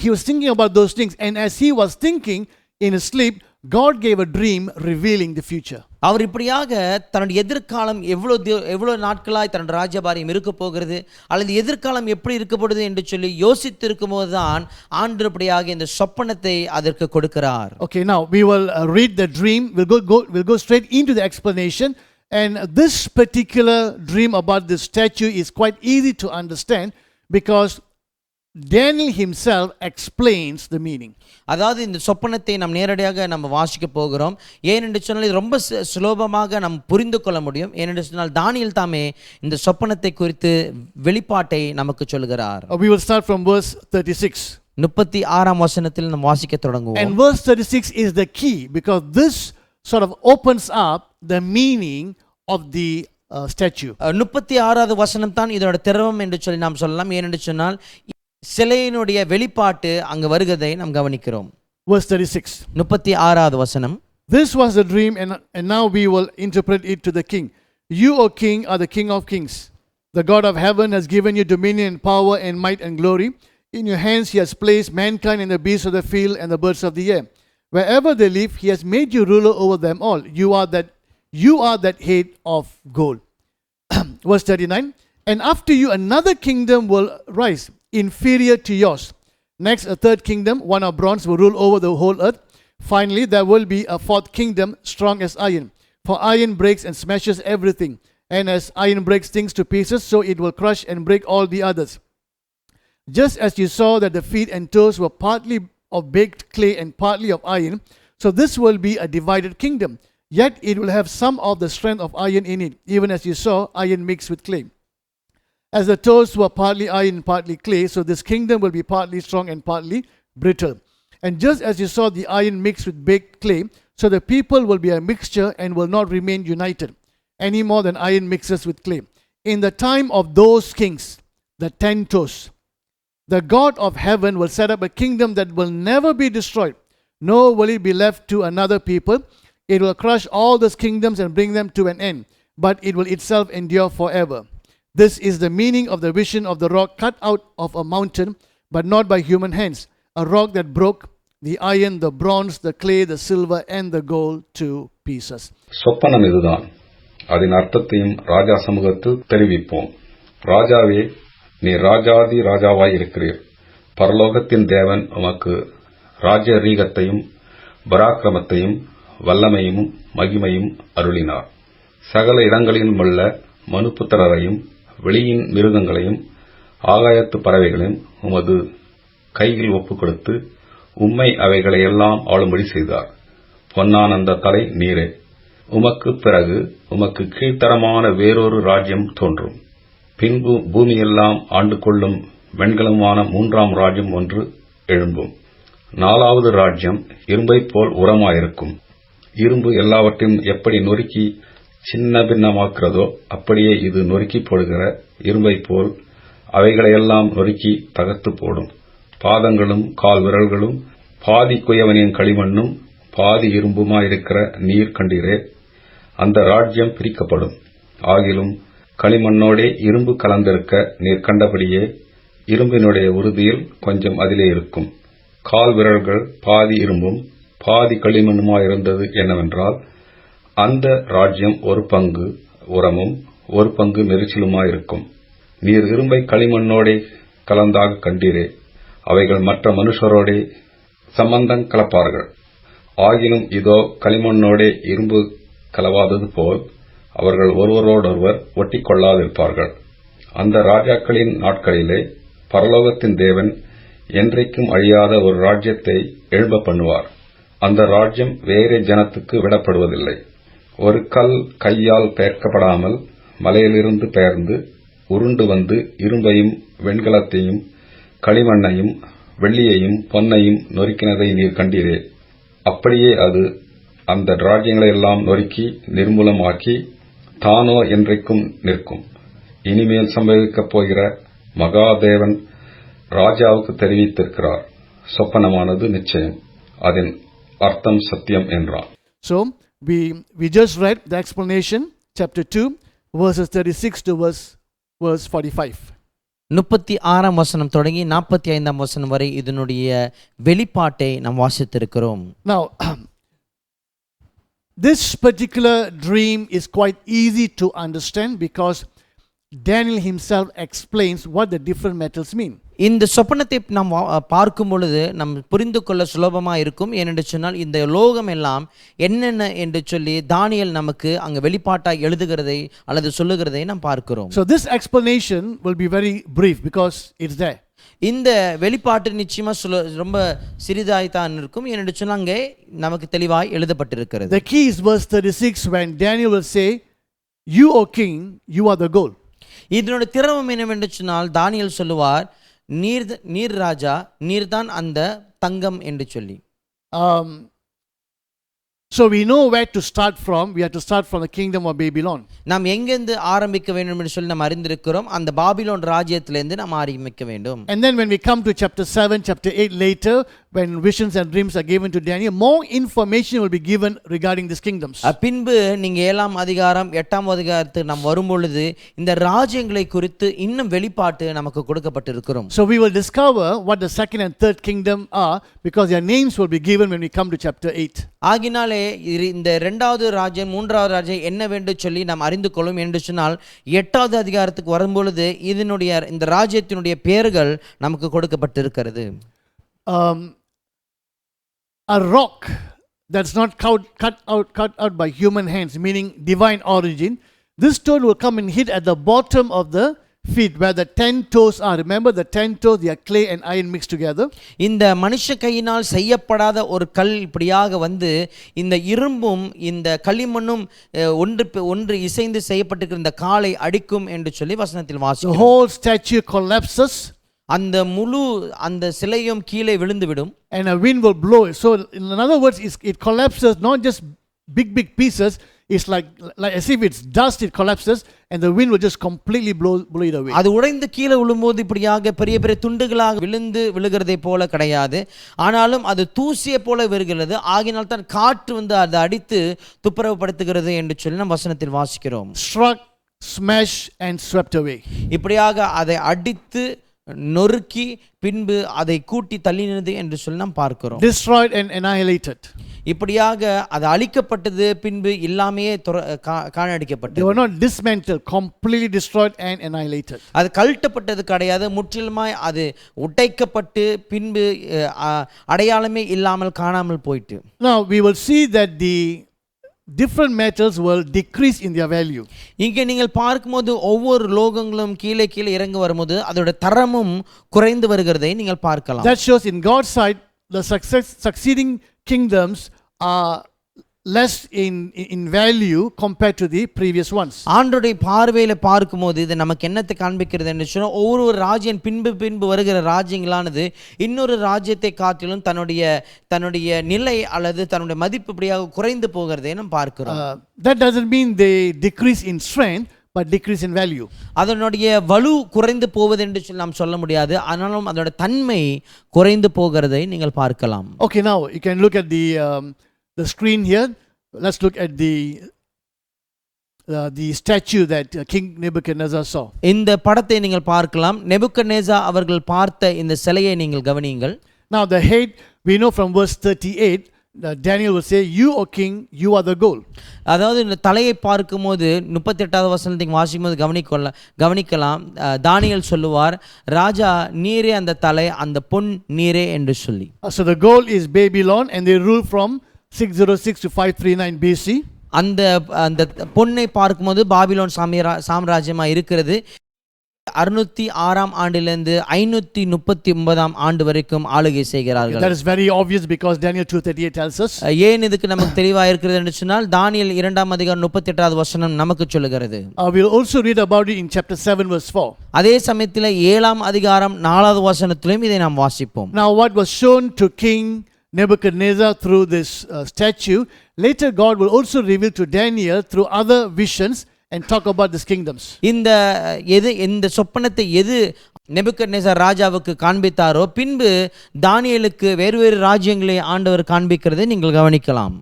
He was thinking about those things. And as he was thinking in his sleep, God gave a dream revealing the future. அவர் இப்படியாக தன்னுடைய எதிர்காலம் எவ்வளவு நாட்களாய் தன்னுடைய ராஜ்யபாரியம் இருக்க போகிறது, அல்லது எதிர்காலம் எப்படி இருக்கப்படுது என்று சொல்லி யோசித்திருக்கும் போதுதான் ஆண்டவர் இப்படியாக இந்த சொப்பனத்தை அதற்கு கொடுக்கிறார். Okay, now we will read the dream. We'll go straight into the explanation. And this particular dream about this statue is quite easy to understand because Daniel himself explains the meaning. அதாவது இந்த சொப்பனத்தை நாம் நேரடியாக நம்ம வாசிக்க போகிறோம். ஏனென்று சொன்னால் இது ரொம்ப சுலபமாக நாம் புரிந்து கொள்ள முடியும். ஏனென்று சொன்னால் தானியேல் தாமே இந்த சொப்பனத்தை குறித்து வெளிப்பாட்டை நமக்கு சொல்கிறார். We will start from verse 36. 36ஆம் வசனத்தில் நாம் வாசிக்க தொடங்குவோம். And verse 36 is the key because this sort of opens up the meaning of the statue. 36வது வசனம் தான் இதோட திரவம் என்று சொல்லி நாம் சொல்லலாம். ஏனென்று சொன்னால் சிலையினுடைய வெளிப்பாட்டு அங்கு வருகிறதை நாம் கவனிக்கிறோம். Verse 36. 36வது வசனம். This was the dream and now we will interpret it to the king. You, O king, are the king of kings. The God of heaven has given you dominion and power and might and glory. In your hands he has placed mankind and the beasts of the field and the birds of the air. Wherever they live, he has made you ruler over them all. You are that head of gold. Verse 39. And after you another kingdom will rise, inferior to yours. Next, a third kingdom, one of bronze, will rule over the whole earth. Finally, there will be a fourth kingdom, strong as iron. For iron breaks and smashes everything. And as iron breaks things to pieces, so it will crush and break all the others. Just as you saw that the feet and toes were partly of baked clay and partly of iron, so this will be a divided kingdom. Yet it will have some of the strength of iron in it, even as you saw iron mixed with clay. As the toes were partly iron and partly clay, so this kingdom will be partly strong and partly brittle. And just as you saw the iron mixed with baked clay, so the people will be a mixture and will not remain united, any more than iron mixes with clay. In the time of those kings, the 10 toes, the God of heaven will set up a kingdom that will never be destroyed, nor will it be left to another people. It will crush all those kingdoms and bring them to an end, but it will itself endure forever. This is the meaning of the vision of the rock cut out of a mountain, but not by human hands, a rock that broke the iron, the bronze, the clay, the silver, and the gold to pieces. சொப்பனம் இதுதான். அதன் அர்த்தத்தையும் ராஜா சமூகத்தில் தெரிவிப்போம். ராஜாவே, நீ ராஜாதி ராஜாவாய் இருக்கிறீர். பரலோகத்தின் தேவன் உமக்கு ராஜரீகத்தையும் பராக்கிரமத்தையும் வல்லமையும் மகிமையும் அருளினார். சகல இடங்களிலும் உள்ள மனுபுத்திரரையும் வெளியின் மிருகங்களையும் ஆகாயத்து பறவைகளையும் உமது கையில் ஒப்புக் கொடுத்து உம்மை அவைகளை எல்லாம் ஆளும்படி செய்தார். பொன்னானந்த தலை நீரே. உமக்கு பிறகு உமக்கு கீழ்த்தரமான வேறொரு ராஜ்யம் தோன்றும். பின்பு பூமியெல்லாம் ஆண்டு கொள்ளும் வெண்கலமான 3ஆம் ராஜ்யம் ஒன்று எழும்பும். 4வது ராஜ்யம் இரும்பைப் போல் உரமாயிருக்கும். இரும்பு எல்லாவற்றையும் எப்படி நொறுக்கி சின்ன பின்னமாக்கிறதோ அப்படியே இது நொறுக்கி போடுகிற இரும்பை போல் அவைகளையெல்லாம் நொறுக்கி தகர்த்து போடும். பாதங்களும் கால் விரல்களும் பாதி குயவனின் களிமண்ணும் பாதி இரும்புமாயிருக்கிற நீர் கண்டீரே. அந்த ராஜ்யம் பிரிக்கப்படும். ஆகிலும் களிமண்ணோடே இரும்பு கலந்திருக்க நீர் கண்டபடியே இரும்பினுடைய உறுதியில் கொஞ்சம் அதிலே இருக்கும். கால் விரல்கள் பாதி இரும்பும் பாதி களிமண்ணுமாயிருந்தது என்னவென்றால், அந்த ராஜ்யம் ஒரு பங்கு உரமும் ஒரு பங்கு நெரிச்சலுமாயிருக்கும். நீர் இரும்பை களிமண்ணோடே கலந்தாக கண்டீரே. அவைகள் மற்ற மனுஷரோடே சம்பந்தம் கலப்பார்கள். ஆகிலும் இதோ களிமண்ணோடே இரும்பு கலவாதது போல் அவர்கள் ஒருவரோடொருவர் ஒட்டிக்கொள்ளாதிருப்பார்கள். அந்த ராஜாக்களின் நாட்களிலே பரலோகத்தின் தேவன் என்றைக்கும் அழியாத ஒரு ராஜ்யத்தை எழும்ப பண்ணுவார். அந்த ராஜ்யம் வேறே ஜனத்துக்கு விடப்படுவதில்லை. ஒரு கல் கையால் பெயர்க்கப்படாமல் மலையிலிருந்து பெயர்ந்து உருண்டு வந்து இரும்பையும் வெண்கலத்தையும் களிமண்ணையும் வெள்ளியையும் பொன்னையும் நொறுக்கினதை நீர் கண்டீரே. அப்படியே அது அந்த ராஜ்யங்களையெல்லாம் நொறுக்கி நிர்மூலமாக்கி தானோ என்றைக்கும் நிற்கும். இனிமேல் சம்பவிக்கப் போகிற மகாதேவன் ராஜாவுக்கு தெரிவித்திருக்கிறார். சொப்பனமானது நிச்சயம், அதன் அர்த்தம் சத்தியம் என்றான். So, we just read the explanation, chapter 2, verses 36 to verse 45. 36ஆம் வசனம் தொடங்கி 45ஆம் வசனம் வரை இதனுடைய வெளிப்பாட்டை நாம் வாசித்திருக்கிறோம். Now, this particular dream is quite easy to understand because Daniel himself explains what the different metals mean. இந்த சொப்பனத்தை நாம் பார்க்கும் பொழுது நம் புரிந்து கொள்ள சுலபமாக இருக்கும். ஏனென்று சொன்னால் இந்த லோகம் எல்லாம் என்னென்ன என்று சொல்லி தானியேல் நமக்கு அங்கே வெளிப்பாட்டாக எழுதுகிறதை அல்லது சொல்லுகிறதை நாம் பார்க்கிறோம். So this explanation will be very brief because it's there. இந்த வெளிப்பாட்டு நிச்சயமா ரொம்ப சிறிதாய்த்தான் இருக்கும். ஏனென்று சொன்னால் அங்கே நமக்கு தெளிவாய் எழுதப்பட்டிருக்கிறது. The key is verse 36 when Daniel will say, "You, O king, you are the gold." இதனுடைய திரவம் என்னவென்று சொன்னால் தானியேல் சொல்லுவார், நீர் ராஜா, நீர்தான் அந்த தங்கம் என்று சொல்லி. So we know where to start from. We have to start from the kingdom of Babylon. நாம் எங்கிருந்து ஆரம்பிக்க வேண்டும் என்று சொல்லி நாம் அறிந்திருக்கிறோம். அந்த பாபிலோன் ராஜ்யத்திலிருந்து நாம் ஆரம்பிக்க வேண்டும். And then when we come to chapter 7, chapter 8 later, when visions and dreams are given to Daniel, more information will be given regarding these kingdoms. பின்பு நீங்க 7ஆம் அதிகாரம் 8ஆம் அதிகாரத்துக்கு நாம் வரும் பொழுது இந்த ராஜ்யங்களை குறித்து இன்னும் வெளிப்பாட்டு நமக்கு கொடுக்கப்பட்டிருக்கிறோம். So we will discover what the second and third kingdom are because their names will be given when we come to chapter 8. ஆகினாலே இந்த இரண்டாவது ராஜ்யம் மூன்றாவது ராஜ்யம் என்னவென்று சொல்லி நாம் அறிந்து கொள்ளும் என்று சொன்னால் 8வது அதிகாரத்துக்கு வரும்பொழுது இதனுடைய இந்த ராஜ்யத்தினுடைய பெயர்கள் நமக்கு கொடுக்கப்பட்டிருக்கிறது. A rock that's not cut out by human hands, meaning divine origin. This stone will come and hit at the bottom of the feet where the 10 toes are. Remember the 10 toes, they are clay and iron mixed together. இந்த மனுஷ கையினால் செய்யப்படாத ஒரு கல் இப்படியாக வந்து இந்த இரும்பும் இந்த களிமண்ணும் ஒன்று இசைந்து செய்யப்பட்டிருக்கிற இந்த காலை அடிக்கும் என்று சொல்லி வசனத்தில் வாசிக்கிறோம். The whole statue collapses. அந்த முழு அந்த சிலையும் கீழே விழுந்துவிடும். And a wind will blow it. So in other words, it collapses, not just big pieces. It's like as if it's dust, it collapses and the wind will just completely blow it away. அது உடைந்து கீழே விழும்போது இப்படியாக பெரிய பெரிய துண்டுகளாக விழுகிறதை போல கிடையாது. ஆனாலும் அது தூசியை போல வருகிறது. ஆகினால் தான் காற்று வந்து அதை அடித்து துப்புரவுப்படுத்துகிறது என்று சொல்லி நம்ம வசனத்தில் வாசிக்கிறோம். Struck, smashed and swept away. இப்படியாக அதை அடித்து நொறுக்கி பின்பு அதை கூட்டி தள்ளினது என்று சொல்லி நாம் பார்க்கிறோம். Destroyed and annihilated. இப்படியாக அது அழிக்கப்பட்டது, பின்பு இல்லாமையே காணடிக்கப்பட்டது. They were not dismantled, completely destroyed and annihilated. அது கழட்டப்பட்டது கிடையாது, முற்றிலுமாய் அது உடைக்கப்பட்டு பின்பு அடையாளமே இல்லாமல் காணாமல் போயிட்டு. Now we will see that the different metals will decrease in their value. இங்கே நீங்கள் பார்க்கும்போது ஒவ்வொரு லோகங்களும் கீழே இறங்கி வரும்போது அதோட தரமும் குறைந்து வருகிறதை நீங்கள் பார்க்கலாம். That shows in God's side the succeeding kingdoms are less in value compared to the previous ones. ஆண்டவருடைய பார்வையில பார்க்கும்போது இது நமக்கு என்னத்தை காண்பிக்கிறது என்று சொன்னா, ஒவ்வொரு ராஜ்யம் பின்பு வருகிற ராஜ்யங்களானது இன்னொரு ராஜ்யத்தை காட்டிலும் தன்னுடைய நிலை அல்லது தன்னுடைய மதிப்பு இப்படியாக குறைந்து போகிறதை நாம் பார்க்கிறோம். That doesn't mean they decrease in strength, but decrease in value. அதனுடைய வலு குறைந்து போவது என்று சொல்லி நாம் சொல்ல முடியாது, ஆனாலும் அதோட தன்மை குறைந்து போகிறதை நீங்கள் பார்க்கலாம். Okay, now you can look at the screen here. Let's look at the statue that King Nebuchadnezzar saw. இந்த படத்தை நீங்கள் பார்க்கலாம். நெபுக்கத்நேசர் அவர்கள் பார்த்த இந்த சிலையை நீங்கள் கவனியுங்கள். Now the head, we know from verse 38, Daniel will say, "You, O king, you are the goal." அதாவது இந்த தலையை பார்க்கும்போது 38வது வசனத்தை வாசிக்கும்போது கவனிக்கலாம். தானியேல் சொல்லுவார், ராஜா நீரே அந்த தலை, அந்த பொன் நீரே என்று சொல்லி. So the goal is Babylon, and they rule from 606 to 539 BC. அந்த பொன்னை பார்க்கும்போது பாபிலோன் சாம்ராஜ்யமாக இருக்கிறது. 606ஆம் ஆண்டிலிருந்து 539ஆம் ஆண்டு வரைக்கும் ஆளுகை செய்கிறார்கள். That is very obvious because Daniel 2:38 tells us. ஏன் இதுக்கு நமக்கு தெளிவாக இருக்கிறது என்று சொன்னால் தானியேல் 2ஆம் அதிகாரம் 38வது வசனம் நமக்கு சொல்லுகிறது. We'll also read about it in chapter 7 verse 4. அதே சமயத்தில் 7ஆம் அதிகாரம் 4வது வசனத்திலும் இதை நாம் வாசிப்போம். Now what was shown to King Nebuchadnezzar through this statue, later God will also reveal to Daniel through other visions and talk about these kingdoms. இந்த சொப்பனத்தை எது நெபுக்கத்நேசர் ராஜாவுக்கு காண்பித்தாரோ பின்பு தானியேலுக்கு வேறு ராஜ்யங்களை ஆண்டவர் காண்பிக்கிறதை நீங்கள் கவனிக்கலாம்.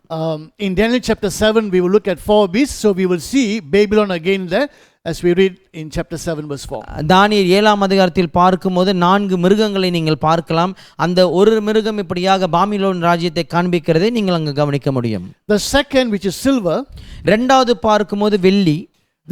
In Daniel chapter 7 we will look at 4 beasts, so we will see Babylon again there as we read in chapter 7 verse 4. தானியேல் 7ஆம் அதிகாரத்தில் பார்க்கும்போது 4 மிருகங்களை நீங்கள் பார்க்கலாம். அந்த ஒரு மிருகம் இப்படியாக பாபிலோன் ராஜ்யத்தை காண்பிக்கிறதை நீங்கள் அங்கு கவனிக்க முடியும். The second, which is silver, இரண்டாவது பார்க்கும்போது வெள்ளி,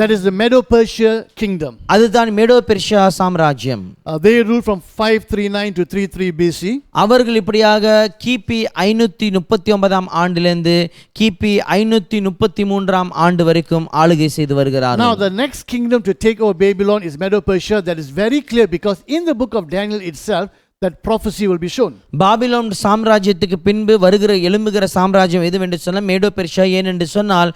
that is the Medo-Persia kingdom. அதுதான் மேடோ பெர்ஷியா சாம்ராஜ்யம். They rule from 539 to 33 BC. அவர்கள் இப்படியாக கிபி 539ஆம் ஆண்டிலிருந்து கிபி 533ஆம் ஆண்டு வரைக்கும் ஆளுகை செய்து வருகிறார்கள். Now the next kingdom to take over Babylon is Medo-Persia. That is very clear because in the book of Daniel itself that prophecy will be shown. Babylon சாம்ராஜ்யத்துக்கு பின்பு எழும்புகிற சாம்ராஜ்யம் எதுவென்று சொன்னால் மேடோ பெர்ஷியா. ஏனென்று சொன்னால்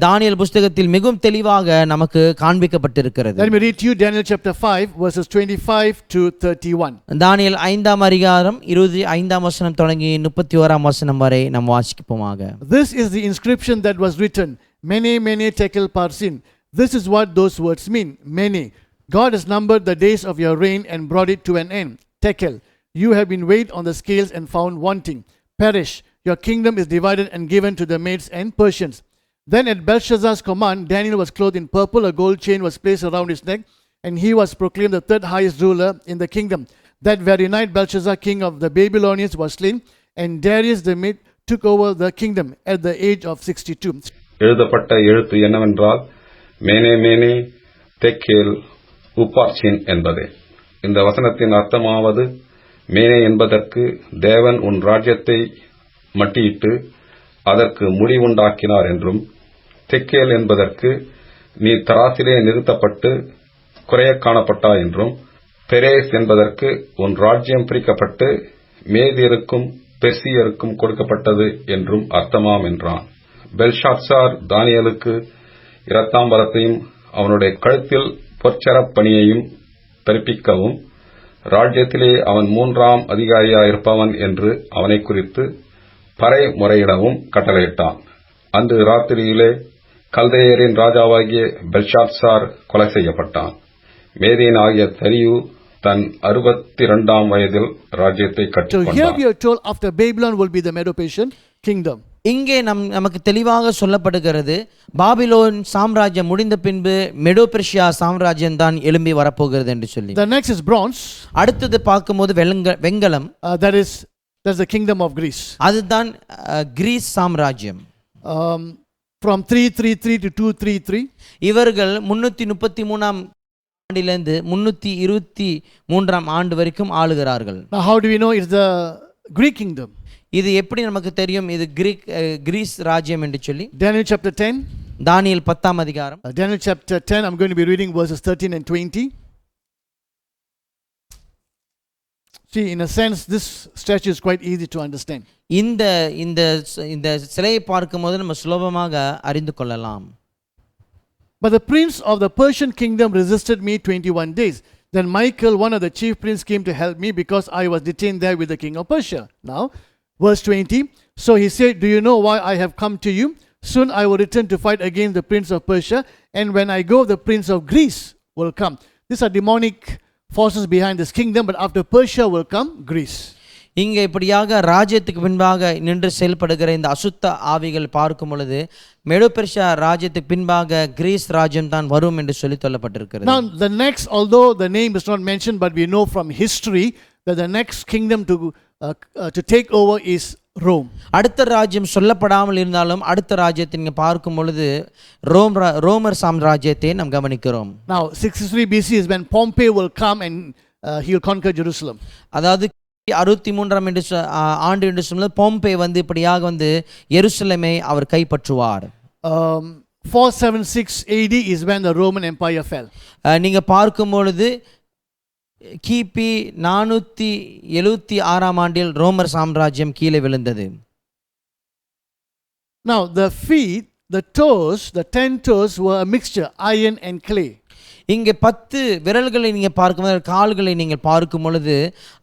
தானியேல் புஸ்தகத்தில் மிகவும் தெளிவாக நமக்கு காண்பிக்கப்பட்டிருக்கிறது. Let me read to you Daniel chapter 5 verses 25 to 31. தானியேல் 5ஆம் அதிகாரம் 25ஆம் வசனம் தொடங்கி 31ஆம் வசனம் வரை நாம் வாசிப்போமாக. This is the inscription that was written, Mene, Mene, Tekel, Parsin. This is what those words mean. Mene, God has numbered the days of your reign and brought it to an end. Tekel, you have been weighed on the scales and found wanting. Perish, your kingdom is divided and given to the Medes and Persians. Then at Belshazzar's command, Daniel was clothed in purple, a gold chain was placed around his neck, and he was proclaimed the third highest ruler in the kingdom. That very night Belshazzar, king of the Babylonians, was slain, and Darius the Mede took over the kingdom at the age of 62. எழுதப்பட்ட எழுத்து என்னவென்றால், மேனே மேனே தெக்கேல் உப்பார்சின் என்பதே. இந்த வசனத்தின் அர்த்தமாவது, மேனே என்பதற்கு தேவன் உன் ராஜ்யத்தை மட்டியிட்டு அதற்கு முடிவுண்டாக்கினார் என்றும், தெக்கேல் என்பதற்கு நீ தராசிலே நிறுத்தப்பட்டு குறைய காணப்பட்டா என்றும், பெரேஸ் என்பதற்கு உன் ராஜ்யம் பிரிக்கப்பட்டு மேதியருக்கும் பெர்சியருக்கும் கொடுக்கப்பட்டது என்றும் அர்த்தமாம் என்றான். பெல்ஷாத்சார் தானியேலுக்கு இரத்தாம்பரத்தையும் அவனுடைய கழுத்தில் பொற்சரப் பணியையும் தரிப்பிக்கவும், ராஜ்யத்திலே அவன் 3ஆம் அதிகாரியாயிருப்பவன் என்று அவனை குறித்து பறை முறையிடவும் கட்டளையிட்டான். அன்று ராத்திரியிலே கல்தேயரின் ராஜாவாகிய பெல்ஷாத்சார் கொலை செய்யப்பட்டான். மேதியன் ஆகிய தரியு தன் 62ஆம் வயதில் ராஜ்யத்தை So கட்டிக்கொண்டான். here we are told after Babylon will be the Medo-Persian kingdom. இங்கே நமக்கு தெளிவாக சொல்லப்படுகிறது, பாபிலோன் சாம்ராஜ்யம் முடிந்த பின்பு மெடோ பெர்ஷியா சாம்ராஜ்யம் தான் எழும்பி வரப்போகிறது என்று சொல்லி. The next is bronze. அடுத்தது பார்க்கும்போது வெண்கலம். That's the kingdom of Greece. அதுதான் கிரீஸ் சாம்ராஜ்யம். From 333 to 233. இவர்கள் 333ஆம் ஆண்டிலிருந்து 323ஆம் ஆண்டு வரைக்கும் ஆளுகிறார்கள். Now how do we know it's the Greek kingdom? இது எப்படி நமக்கு தெரியும் இது கிரீஸ் ராஜ்யம் என்று சொல்லி? Daniel chapter 10. தானியேல் 10ஆம் அதிகாரம். Daniel chapter 10, I'm going to be reading verses 13 and 20. See, in a sense, this statue is quite easy to understand. இந்த சிலையை பார்க்கும்போது நம்ம சுலபமாக அறிந்து கொள்ளலாம். But the prince of the Persian kingdom resisted me 21 days. Then Michael, one of the chief princes, came to help me because I was detained there with the king of Persia. Now, verse 20. So he said, do you know why I have come to you? Soon I will return to fight against the prince of Persia, and when I go, the prince of Greece will come. These are demonic forces behind this kingdom, but after Persia will come Greece. இங்கே இப்படியாக ராஜ்யத்துக்கு பின்பாக நின்று செயல்படுகிற இந்த அசுத்த ஆவிகள் பார்க்கும் பொழுது மெடோபெர்ஷியா ராஜ்யத்துக்கு பின்பாக கிரீஸ் ராஜ்யம் தான் வரும் என்று சொல்லி சொல்லப்பட்டிருக்கிறது. Now the next, although the name is not mentioned, but we know from history that the next kingdom to take over is Rome. அடுத்த ராஜ்யம் சொல்லப்படாமல் இருந்தாலும் அடுத்த ராஜ்யத்தை நீங்க பார்க்கும் பொழுது ரோமர் சாம்ராஜ்யத்தை நாம் கவனிக்கிறோம். Now 63 BC is when Pompey will come and he will conquer Jerusalem. அதாவது 63 ஆண்டு என்று சொன்னது போம்பே வந்து இப்படியாக வந்து எருசலேமை அவர் கைப்பற்றுவார். 476 AD is when the Roman Empire fell. நீங்க பார்க்கும் பொழுது கிபி 476 ஆண்டில் ரோமர் சாம்ராஜ்யம் கீழே விழுந்தது. Now the feet, the toes, the 10 toes were a mixture, iron and clay. இங்கே 10 விரல்களை நீங்கள் பார்க்கும்போது கால்களை நீங்கள் பார்க்கும் பொழுது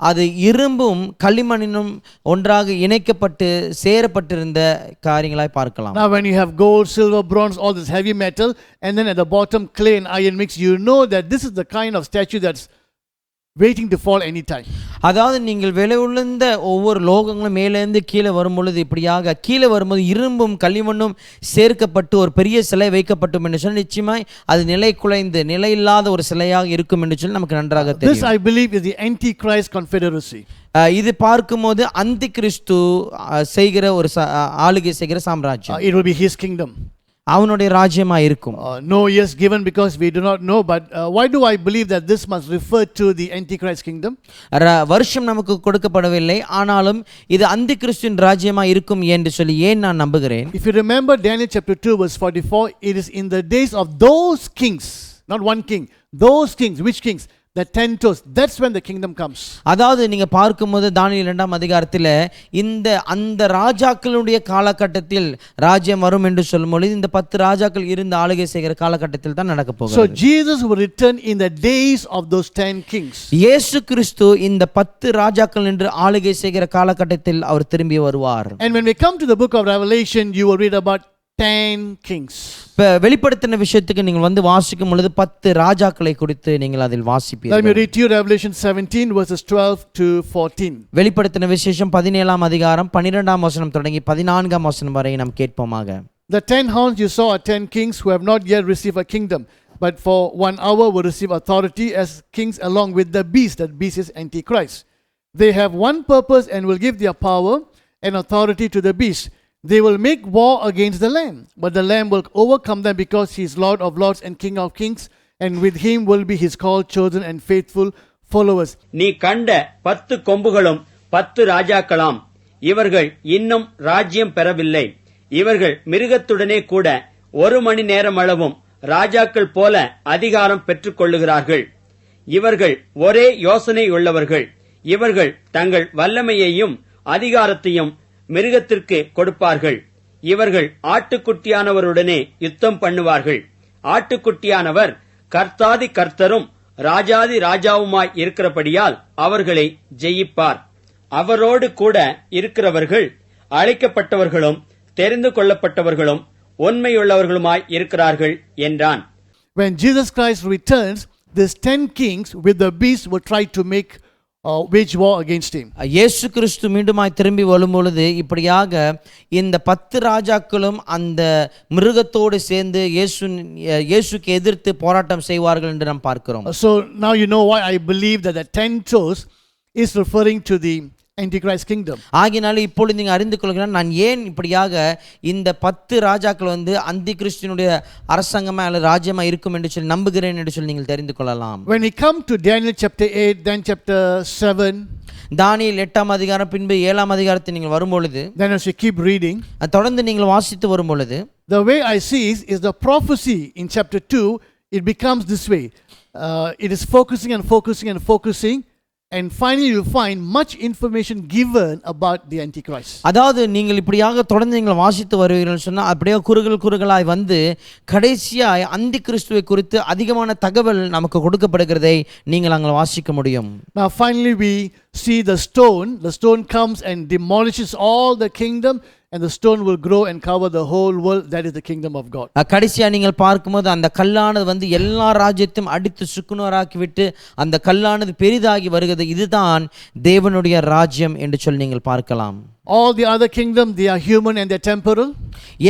அது இரும்பும் களிமண்ணினும் ஒன்றாக இணைக்கப்பட்டு சேரப்பட்டிருந்த காரியங்களாய் பார்க்கலாம். Now when you have gold, silver, bronze, all this heavy metal, and then at the bottom clay and iron mix, you know that this is the kind of statue that's waiting to fall anytime. அதாவது நீங்கள் விலை உயர்ந்த ஒவ்வொரு லோகங்களும் மேலேருந்து கீழே வரும் பொழுது இப்படியாக கீழே வரும்போது இரும்பும் களிமண்ணும் சேர்க்கப்பட்டு ஒரு பெரிய சிலை வைக்கப்பட்டும் என்று சொல்லி நிச்சயமாய் அது நிலை குலைந்து நிலை இல்லாத ஒரு சிலையாக இருக்கும் என்று சொல்லி நமக்கு நன்றாக தெரியும். This I believe is the Antichrist confederacy. இது பார்க்கும்போது அந்தி கிறிஸ்து செய்கிற ஒரு ஆளுகை செய்கிற சாம்ராஜ்யம். It will be his kingdom. அவனுடைய ராஜ்யமாக இருக்கும். No years given because we do not know, but why do I believe that this must refer to the Antichrist kingdom? வருஷம் நமக்கு கொடுக்கப்படவில்லை, ஆனாலும் இது அந்தி கிறிஸ்துவின் ராஜ்யமாக இருக்கும் என்று சொல்லி ஏன் நான் நம்புகிறேன். If you remember Daniel chapter 2 verse 44, it is in the days of those kings, not one king, those kings. Which kings? The 10 toes. That's when the kingdom comes. அதாவது நீங்க பார்க்கும்போது தானியேல் 2ஆம் அதிகாரத்தில் அந்த ராஜாக்களுடைய காலகட்டத்தில் ராஜ்யம் வரும் என்று சொல்லும்போது இந்த 10 ராஜாக்கள் இருந்து ஆளுகை செய்கிற காலகட்டத்தில் தான் நடக்க போகிறது. So Jesus will return in the days of those 10 kings. இயேசு கிறிஸ்து இந்த 10 ராஜாக்கள் என்று ஆளுகை செய்கிற காலகட்டத்தில் அவர் திரும்பி வருவார். And when we come to the book of Revelation, you will read about 10 kings. வெளிப்படுத்தின விஷயத்துக்கு நீங்கள் வந்து வாசிக்கும் பொழுது 10 ராஜாக்களை குறித்து நீங்கள் அதில் வாசிப்பீர்கள். Let me read to you Revelation 17 verses 12 to 14. வெளிப்படுத்தின விசேஷம் 17ஆம் அதிகாரம் 12ஆம் வசனம் தொடங்கி 14ஆம் வசனம் வரை நாம் கேட்போமாக. The 10 horns you saw are 10 kings who have not yet received a kingdom, but for 1 hour will receive authority as kings along with the beast. That beast is Antichrist. They have one purpose and will give their power and authority to the beast. They will make war against the Lamb, but the Lamb will overcome them because he is Lord of lords and King of kings, and with him will be his called, chosen and faithful followers. நீ கண்ட 10 கொம்புகளும் 10 ராஜாக்களாம். இவர்கள் இன்னும் ராஜ்யம் பெறவில்லை. இவர்கள் மிருகத்துடனே கூட 1 மணி நேரம் அளவும் ராஜாக்கள் போல அதிகாரம் பெற்றுக் கொள்ளுகிறார்கள். இவர்கள் ஒரே யோசனை உள்ளவர்கள். இவர்கள் தங்கள் வல்லமையையும் அதிகாரத்தையும் மிருகத்திற்கு கொடுப்பார்கள். இவர்கள் ஆட்டுக்குட்டியானவருடனே யுத்தம் பண்ணுவார்கள். ஆட்டுக்குட்டியானவர் கர்த்தாதி கர்த்தரும் ராஜாதி ராஜாவுமாய் இருக்கிறபடியால் அவர்களை ஜெயிப்பார். அவரோடு கூட இருக்கிறவர்கள் அழைக்கப்பட்டவர்களும் தெரிந்து கொள்ளப்பட்டவர்களும் உண்மையுள்ளவர்களுமாய் இருக்கிறார்கள் என்றான். When Jesus Christ returns, these 10 kings with the beast will try to make wage war against him. இயேசு கிறிஸ்து மீண்டுமாய் திரும்பி வரும்பொழுது இப்படியாக இந்த 10 ராஜாக்களும் அந்த மிருகத்தோடு சேர்ந்து இயேசுக்கு எதிர்த்து போராட்டம் செய்வார்கள் என்று நாம் பார்க்கிறோம். So now you know why I believe that the 10 toes is referring to the Antichrist kingdom. ஆகினால இப்பொழுது நீங்க அறிந்து கொள்கிறீர்கள் நான் ஏன் இப்படியாக இந்த 10 ராஜாக்கள் வந்து அந்தி கிறிஸ்துவினுடைய அரசாங்கமா அல்லது ராஜ்யமா இருக்கும் என்று சொல்லி நம்புகிறேன் என்று சொல்லி நீங்கள் தெரிந்து கொள்ளலாம். When we come to Daniel chapter 8, then chapter 7, தானியேல் 8ஆம் அதிகாரம் பின்பு 7ஆம் அதிகாரத்தை நீங்கள் வரும்பொழுது, then as you keep reading, தொடர்ந்து நீங்கள் வாசித்து வரும்பொழுது, the way I see is the prophecy in chapter 2, it becomes this way. It is focusing and focusing and focusing, and finally you find much information given about the Antichrist. அதாவது நீங்கள் இப்படியாக தொடர்ந்து நீங்கள் வாசித்து வருவீர்கள் சொன்னால் அப்படியே குறுகளாய் வந்து கடைசியாய் அந்தி கிறிஸ்துவை குறித்து அதிகமான தகவல் நமக்கு கொடுக்கப்படுகிறதை நீங்கள் அங்கே வாசிக்க முடியும். Now finally we see the stone comes and demolishes all the kingdom, and the stone will grow and cover the whole world. That is the kingdom of God. கடைசியா நீங்கள் பார்க்கும்போது அந்த கல்லானது வந்து எல்லா ராஜ்யத்தையும் அடித்து சுக்குநூறாக்கி விட்டு அந்த கல்லானது பெரிதாகி வருகிறது. இதுதான் தேவனுடைய ராஜ்யம் என்று சொல்லி நீங்கள் பார்க்கலாம். All the other kingdom, they are human and they're temporal.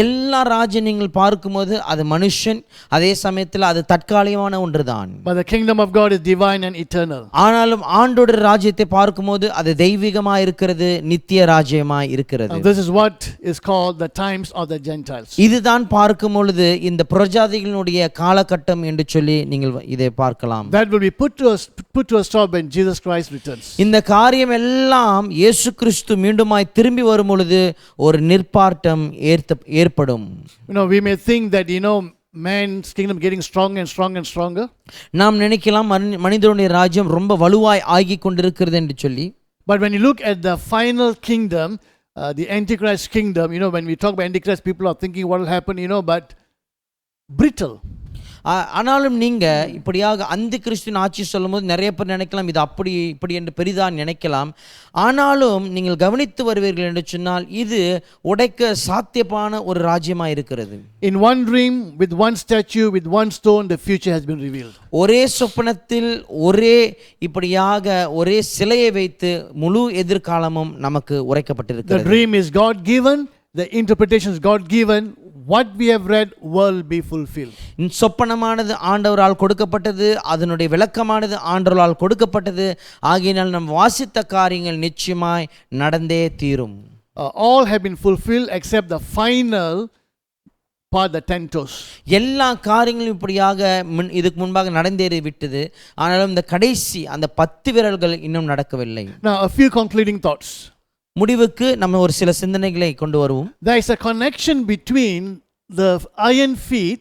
எல்லா ராஜ்யம் நீங்கள் பார்க்கும்போது அது மனுஷன், அதே சமயத்தில் அது தற்காலிகமான ஒன்றுதான். But the kingdom of God is divine and eternal. ஆனாலும் ஆண்டோட ராஜ்யத்தை பார்க்கும்போது அது தெய்வீகமாய் இருக்கிறது, நித்திய ராஜ்யமாய் இருக்கிறது. And this is what is called the times of the Gentiles. இதுதான் பார்க்கும் பொழுது இந்த பிரஜாதிகளுடைய காலகட்டம் என்று சொல்லி நீங்கள் இதை பார்க்கலாம். That will be put to a stop when Jesus Christ returns. இந்த காரியம் எல்லாம் இயேசு கிறிஸ்து மீண்டுமாய் திரும்பி வரும் பொழுது ஒரு நிற்பாட்டம் ஏற்படும். We may think that man's kingdom getting stronger and stronger and stronger. நாம் நினைக்கலாம் மனிதனுடைய ராஜ்யம் ரொம்ப வலுவாய் ஆகிக் கொண்டிருக்கிறது என்று சொல்லி. But when you look at the final kingdom, the Antichrist kingdom, when we talk about Antichrist, people are thinking what will happen, but brittle. ஆனாலும் நீங்க இப்படியாக அந்தி கிறிஸ்துவின் ஆட்சி சொல்லும் போது நிறைய பேர் நினைக்கலாம் இது அப்படி இப்படி என்று பெரிதாக நினைக்கலாம். ஆனாலும் நீங்கள் கவனித்து வருவீர்கள் என்று சொன்னால் இது உடைக்க சாத்தியமான ஒரு ராஜ்யமாக இருக்கிறது. In one dream, with one statue, with one stone, the future has been revealed. ஒரே சொப்பனத்தில் இப்படியாக ஒரே சிலையை வைத்து முழு எதிர்காலமும் நமக்கு உரைக்கப்பட்டிருக்கிறது. The dream is God given, the interpretation is God given. What we have read will be fulfilled. சொப்பனமானது ஆண்டவரால் கொடுக்கப்பட்டது, அதனுடைய விளக்கமானது ஆண்டவரால் கொடுக்கப்பட்டது. ஆகையினால் நாம் வாசித்த காரியங்கள் நிச்சயமாய் நடந்தே தீரும். All have been fulfilled except the final part, the 10 toes. எல்லா காரியங்களும் இப்படியாக இதுக்கு முன்பாக நடந்தேறி விட்டது. ஆனாலும் இந்த கடைசி அந்த 10 விரல்கள் இன்னும் நடக்கவில்லை. Now a few concluding thoughts. முடிவுக்கு நம்ம ஒரு சில சிந்தனைகளை கொண்டு வருவோம். There is a connection between the iron feet,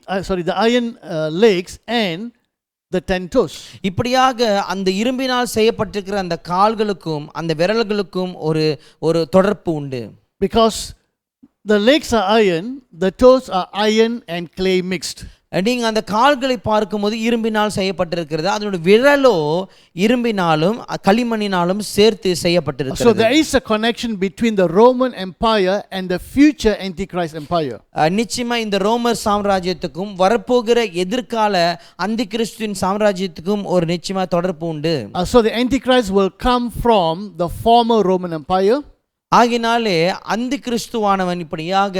the iron legs and the 10 toes. இப்படியாக அந்த இரும்பினால் செய்யப்பட்டிருக்கிற அந்த கால்களுக்கும் அந்த விரல்களுக்கும் ஒரு தொடர்பு உண்டு. Because the legs are iron, the toes are iron and clay mixed. நீங்க அந்த கால்களை பார்க்கும்போது இரும்பினால் செய்யப்பட்டிருக்கிறது, அதனுடைய விரலோ இரும்பினாலும் களிமண்ணினாலும் சேர்த்து செய்யப்பட்டிருக்கிறது. So there is a connection between the Roman Empire and the future Antichrist Empire. நிச்சயமா இந்த ரோமர் சாம்ராஜ்யத்துக்கும் வரப்போகிற எதிர்கால அந்தி கிறிஸ்துவின் சாம்ராஜ்யத்துக்கும் ஒரு நிச்சயமா தொடர்பு உண்டு. So the Antichrist will come from the former Roman Empire. ஆகினாலே அந்தி கிறிஸ்துவானவன் இப்படியாக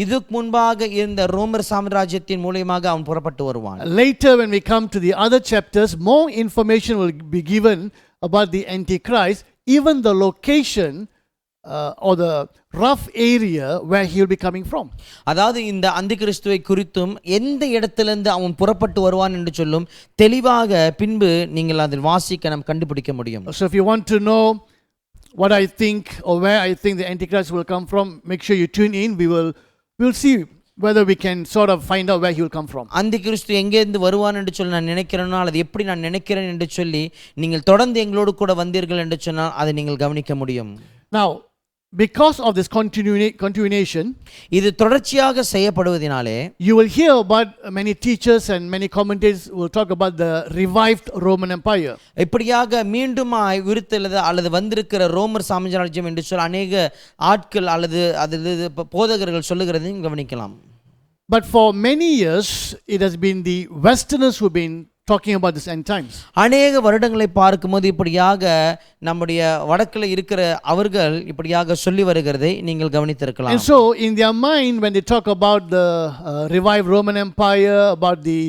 இதுக்கு முன்பாக இருந்த ரோமர் சாம்ராஜ்யத்தின் மூலமாக அவன் புறப்பட்டு வருவான். Later when we come to the other chapters, more information will be given about the Antichrist, even the location or the rough area where he will be coming from. அதாவது இந்த அந்தி கிறிஸ்துவை குறித்தும் எந்த இடத்திலிருந்து அவன் புறப்பட்டு வருவான் என்று சொல்லும் தெளிவாக பின்பு நீங்கள் அதில் வாசிக்க நாம் கண்டுபிடிக்க முடியும். So if you want to know what I think or where I think the Antichrist will come from, make sure you tune in. We'll see whether we can sort of find out where he will come from. அந்தி கிறிஸ்து எங்கே இருந்து வருவான் என்று சொல்லி நான் நினைக்கிறேனோ அது எப்படி நான் நினைக்கிறேன் என்று சொல்லி நீங்கள் தொடர்ந்து எங்களோடு கூட வந்தீர்கள் என்று சொன்னால் அதை நீங்கள் கவனிக்க முடியும். Now because of this continuation, இது தொடர்ச்சியாக செய்யப்படுவதினாலே you will hear about many teachers and many commentators will talk about the revived Roman Empire. இப்படியாக மீண்டுமாய் உயிர்த்தெழுத அல்லது வந்திருக்கிற ரோமர் சாம்ராஜ்யம் என்று சொல்ல அநேக ஆட்கள் அல்லது போதகர்கள் சொல்லுகிறதையும் கவனிக்கலாம். But for many years it has been the Westerners who've been talking about this end times. அநேக வருடங்களை பார்க்கும்போது இப்படியாக நம்முடைய வடக்குல இருக்கிற அவர்கள் இப்படியாக சொல்லி வருகிறதை நீங்கள் கவனித்திருக்கலாம். And so in their mind when they talk about the revived Roman Empire, about the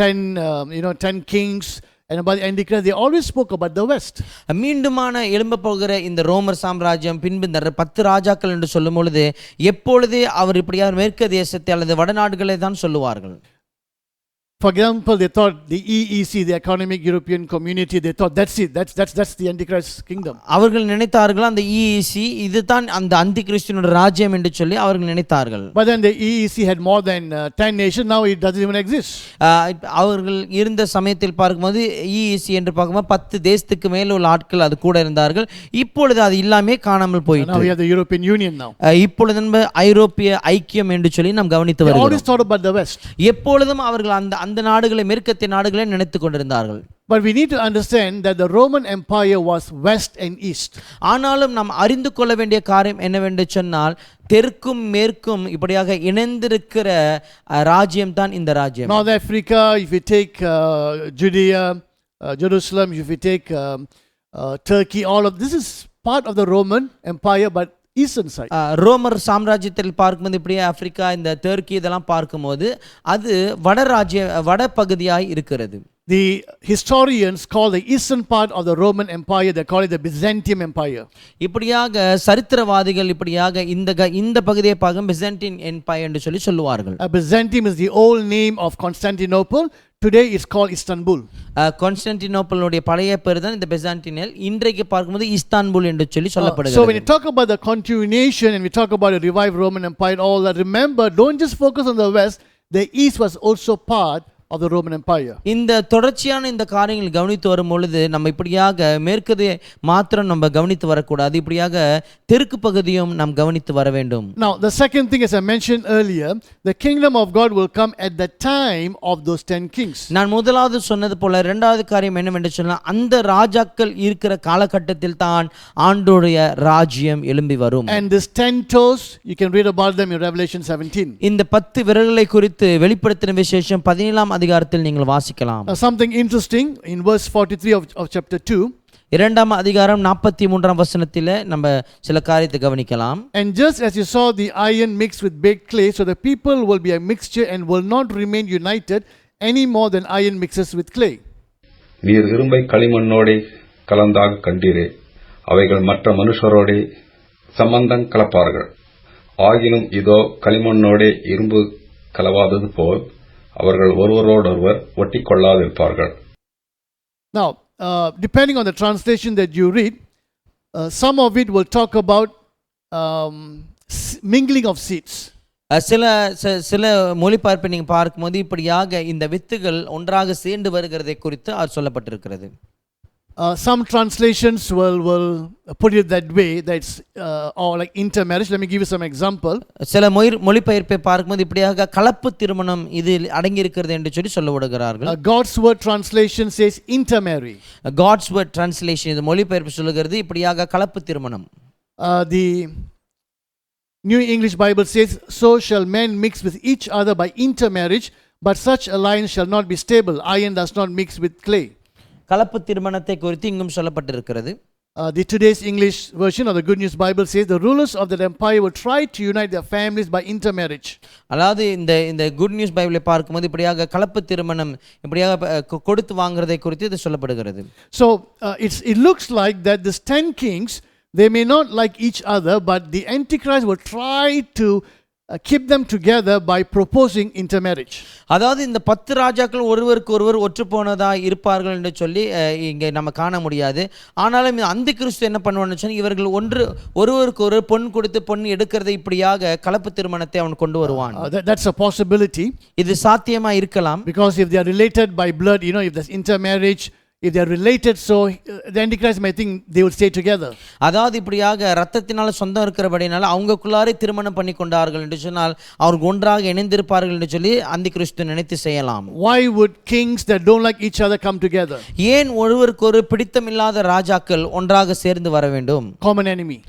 10 kings and about the Antichrist, they always spoke about the West. மீண்டுமான எழும்ப போகிற இந்த ரோமர் சாம்ராஜ்யம் பின்பு இந்த 10 ராஜாக்கள் என்று சொல்லும் பொழுது எப்பொழுதே அவர் இப்படியாக மேற்கு தேசத்தை அல்லது வடநாடுகளை தான் சொல்லுவார்கள். For example, they thought the EEC, the Economic European Community, they thought that's it, that's the Antichrist kingdom. அவர்கள் நினைத்தார்கள் அந்த EEC இதுதான் அந்த அந்தி கிறிஸ்துவினுடைய ராஜ்யம் என்று சொல்லி அவர்கள் நினைத்தார்கள். But then the EEC had more than 10 nations, now it doesn't even exist. அவர்கள் இருந்த சமயத்தில் பார்க்கும்போது EEC என்று பார்க்கும்போது 10 தேசத்துக்கு மேல உள்ள ஆட்கள் அது கூட இருந்தார்கள். இப்பொழுது அது எல்லாமே காணாமல் போயிற்று. Now we have the European Union now. இப்பொழுது ஐரோப்பிய ஐக்கியம் என்று சொல்லி நாம் கவனித்து வருகிறோம். They always thought about the West. எப்பொழுதும் அவர்கள் அந்த அந்த நாடுகளை மேற்கத்திய நாடுகளை நினைத்து கொண்டிருந்தார்கள். But we need to understand that the Roman Empire was west and east. ஆனாலும் நாம் அறிந்து கொள்ள வேண்டிய காரியம் என்னவென்று சொன்னால் தெற்கும் மேற்கும் இப்படியாக இணைந்திருக்கிற ராஜ்யம் தான் இந்த ராஜ்யம். North Africa, if you take Judea, Jerusalem, if you take Turkey, all of this is part of the Roman Empire, but eastern side. ரோமர் சாம்ராஜ்யத்தில் பார்க்கும்போது இப்படியே ஆப்பிரிக்கா இந்த தெற்கி இதெல்லாம் பார்க்கும்போது அது வட பகுதியாய் இருக்கிறது. The historians call the eastern part of the Roman Empire, they call it the Byzantium Empire. இப்படியாக சரித்திரவாதிகள் இப்படியாக இந்த பகுதியை பார்க்கும் பிசைன்டின் எம்பையர் என்று சொல்லுவார்கள். Byzantium is the old name of Constantinople. Today it's called Istanbul. கான்ஸ்டான்டினோப்பிளுடைய பழைய பேர் தான் இந்த பிசைன்டினல். இன்றைக்கு பார்க்கும்போது இஸ்தான்புல் என்று சொல்லப்படுகிறது. So when you talk about the continuation and we talk about a revived Roman Empire and all that, remember, don't just focus on the west. The east was also part of the Roman Empire. இந்த தொடர்ச்சியான இந்த காரியங்கள் கவனித்து வரும் பொழுது நம்ம இப்படியாக மேற்கதை மாத்திரம் நம்ம கவனித்து வரக்கூடாது, இப்படியாக தெற்கு பகுதியும் நாம் கவனித்து வர வேண்டும். Now the second thing, as I mentioned earlier, the kingdom of God will come at the time of those 10 kings. நான் முதலாவது சொன்னது போல இரண்டாவது காரியம் என்னவென்று சொன்னால் அந்த ராஜாக்கள் இருக்கிற காலகட்டத்தில் தான் ஆண்டோடைய ராஜ்யம் எழும்பி வரும். And this 10 toes, you can read about them in Revelation 17. இந்த 10 விரல்களை குறித்து வெளிப்படுத்தின விசேஷம் 17ஆம் அதிகாரத்தில் நீங்கள் வாசிக்கலாம். Something interesting in verse 43 of chapter 2. இரண்டாம் அதிகாரம் 43ஆம் வசனத்திலே நம்ம சில காரியத்தை கவனிக்கலாம். And just as you saw the iron mixed with baked clay, so the people will be a mixture and will not remain united any more than iron mixes with clay. நீர் இரும்பை களிமண்ணோடே கலந்தாக கண்டீரே, அவைகள் மற்ற மனுஷரோடே சம்பந்தம் கலப்பார்கள். ஆகினும் இதோ களிமண்ணோடே இரும்பு கலவாதது போல் அவர்கள் ஒருவரோடொருவர் ஒட்டிக்கொள்ளாதிருப்பார்கள். Now, depending on the translation that you read, some of it will talk about mingling of seeds. சில மொழிபெயர்ப்பை நீங்கள் பார்க்கும்போது இப்படியாக இந்த வித்துகள் ஒன்றாக சேர்ந்து வருகிறதை குறித்து அது சொல்லப்பட்டிருக்கிறது. Some translations will put it that way, that's or like intermarriage. Let me give you some example. சில மொழிபெயர்ப்பை பார்க்கும்போது இப்படியாக கலப்பு திருமணம் இதில் அடங்கி இருக்கிறது என்று சொல்லப்படுகிறார்கள். God's word translation says intermarry. God's word translation இது மொழிபெயர்ப்பு சொல்லுகிறது இப்படியாக கலப்பு திருமணம். The New English Bible says, so shall men mix with each other by intermarriage, but such alliance shall not be stable. Iron does not mix with clay. கலப்பு திருமணத்தை குறித்து இங்கும் சொல்லப்பட்டிருக்கிறது. The today's English version of the Good News Bible says the rulers of that empire will try to unite their families by intermarriage. அதாவது இந்த good news பைபிளை பார்க்கும்போது இப்படியாக கலப்பு திருமணம் இப்படியாக கொடுத்து வாங்குறதை குறித்து இது சொல்லப்படுகிறது. So it looks like that these 10 kings, they may not like each other, but the Antichrist will try to keep them together by proposing intermarriage. அதாவது இந்த 10 ராஜாக்கள் ஒருவருக்கு ஒருவர் ஒற்று போனதா இருப்பார்கள் என்று சொல்லி இங்கே நம்ம காண முடியாது. ஆனாலும் அந்த கிறிஸ்து என்ன பண்ணுவான்னு சொன்னா இவர்கள் ஒருவருக்கு ஒரு பொன் கொடுத்து பொன் எடுக்கிறதை இப்படியாக கலப்பு திருமணத்தை அவன் கொண்டு வருவான். That's a possibility. இது சாத்தியமா இருக்கலாம். Because if they are related by blood, if there's intermarriage, if they are related, so the Antichrist may think they will stay together. அதாவது இப்படியாக ரத்தத்தினால சொந்தம் இருக்கிறபடினால அவங்களுக்குள்ளாரே திருமணம் பண்ணி கொண்டார்கள் என்று சொன்னால் அவர்கள் ஒன்றாக இணைந்திருப்பார்கள் என்று சொல்லி அந்த கிறிஸ்து நினைத்து செய்யலாம். Why would kings that don't like each other come together? ஏன் ஒருவருக்கு ஒரு பிடித்தமில்லாத ராஜாக்கள் ஒன்றாக சேர்ந்து வர வேண்டும்? Common enemy.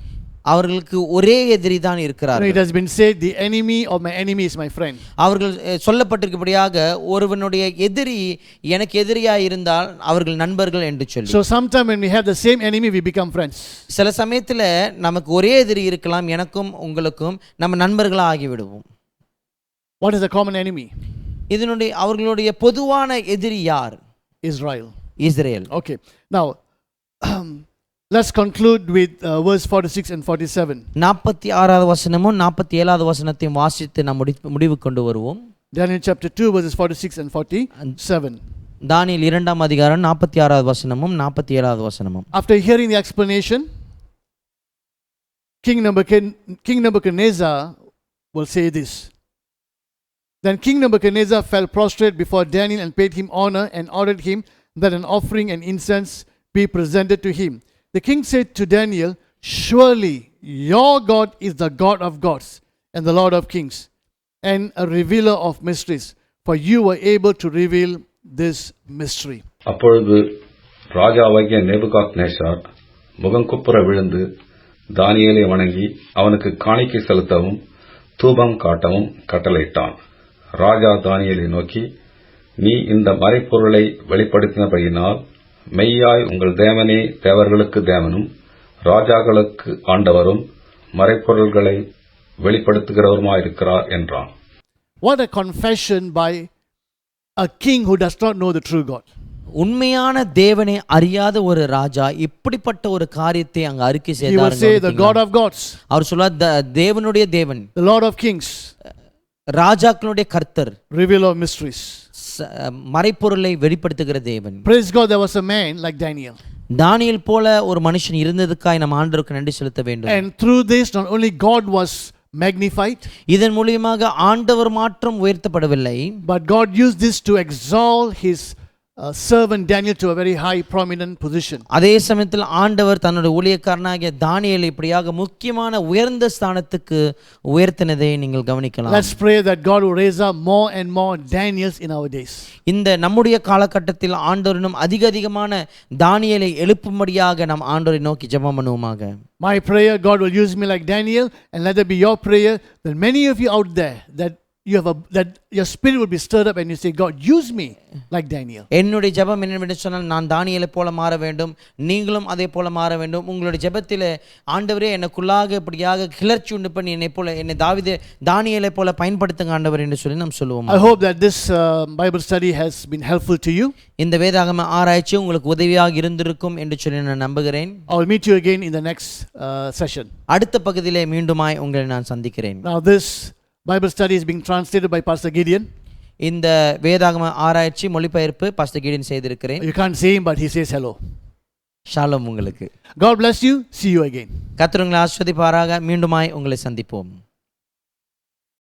அவர்களுக்கு ஒரே எதிரி தான் இருக்கிறார்கள். It has been said, the enemy of my enemy is my friend. அவர்கள் சொல்லப்பட்டிருக்கிறபடியாக ஒருவனுடைய எதிரி எனக்கு எதிரியா இருந்தால் அவர்கள் நண்பர்கள் என்று சொல்லி. So sometime when we have the same enemy, we become friends. சில சமயத்துல நமக்கு ஒரே எதிரி இருக்கலாம், எனக்கும் உங்களுக்கும் நம்ம நண்பர்களா ஆகி விடுவோம். What is the common enemy? அவர்களுடைய பொதுவான எதிரி யார்? Israel. Israel. Okay. Now let's conclude with verse 46 and 47. 46வது வசனமும் 47வது வசனத்தையும் வாசித்து நாம் முடிவு கொண்டு வருவோம். Daniel chapter 2 verses 46 and 47. தானியேல் 2ஆம் அதிகாரம் 46வது வசனமும் 47வது வசனமும். After hearing the explanation, King Nebuchadnezzar will say this. Then King Nebuchadnezzar fell prostrate before Daniel and paid him honor and ordered him that an offering and incense be presented to him. The king said to Daniel, surely your God is the God of gods and the Lord of kings and a revealer of mysteries. for you were able to reveal this mystery. அப்பொழுது ராஜாவாகிய Nebuchadnezzar முகங்குப்புற விழுந்து தானியேலை வணங்கி அவனுக்கு காணிக்கை செலுத்தவும் தூபம் காட்டவும் கட்டளையிட்டான். ராஜா தானியேலை நோக்கி, நீ இந்த மறைப்பொருளை வெளிப்படுத்தினபடியினால் மெய்யாய் உங்கள் தேவனே தேவர்களுக்கு தேவனும் ராஜாக்களுக்கு ஆண்டவரும் மறைப்பொருள்களை வெளிப்படுத்துகிறவருமாயிருக்கிறார் என்றான். What a confession by a king who does not know the true God. உண்மையான தேவனை அறியாத ஒரு ராஜா இப்படிப்பட்ட ஒரு காரியத்தை அங்க அறிக்கை He will say the God செய்தார். of gods, அவர் சொல்வார் தேவனுடைய தேவன், the Lord of kings, ராஜாக்களுடைய கர்த்தர், revealer of mysteries. மறைப்பொருளை வெளிப்படுத்துகிற தேவன். Praise God, there was a man like Daniel. தானியேல் போல ஒரு மனுஷன் இருந்ததுக்காய் நம்ம ஆண்டவருக்கு நன்றி செலுத்த வேண்டும். And through this, not only God was magnified, இதன் மூலமாக ஆண்டவர் மாத்திரம் உயர்த்தப்படவில்லை, but God used this to exalt his servant Daniel to a very high prominent position. அதே சமயத்தில் ஆண்டவர் தன்னுடைய ஊழியக்காரனாகிய தானியேலை இப்படியாக முக்கியமான உயர்ந்த ஸ்தானத்துக்கு உயர்த்தினதை நீங்கள் கவனிக்கலாம். Let's pray that God will raise up more and more Daniels in our days. இந்த நம்முடைய காலகட்டத்தில் ஆண்டவரினும் அதிகமான தானியேலை எழுப்பும்படியாக நாம் ஆண்டவரை நோக்கி ஜெபம் பண்ணுவோமாக. My prayer, God will use me like Daniel, and let it be your prayer that many of you out there that that your spirit will be stirred up and you say, God, use me like Daniel. என்னுடைய ஜெபம் என்னவென்று சொன்னால், நான் தானியேலை போல மாற வேண்டும், நீங்களும் அதே போல மாற வேண்டும். உங்களுடைய ஜெபத்திலே ஆண்டவரே எனக்குள்ளாக இப்படியாக கிளர்ச்சி உண்டு பண்ணி என்னை தானியேலை போல பயன்படுத்துங்க ஆண்டவர் என்று சொல்லி நாம் சொல்லுவோம். I hope that this Bible study has been helpful to you. இந்த வேதாகம ஆராய்ச்சி உங்களுக்கு உதவியாக இருந்திருக்கும் என்று சொல்லி நான் நம்புகிறேன். I will meet you again in the next session. அடுத்த பகுதியிலே மீண்டுமாய் உங்களை நான் சந்திக்கிறேன். Now this Bible study is being translated by Pastor Gideon. இந்த வேதாகம ஆராய்ச்சி மொழிபெயர்ப்பு பாஸ்டர் கிடியன் செய்திருக்கிறேன். You can't see him, but he says hello. Shalom உங்களுக்கு. God bless you. See you again. கர்த்தர் உங்களை ஆசீர்வதிப்பாராக. மீண்டுமாய் உங்களை சந்திப்போம்.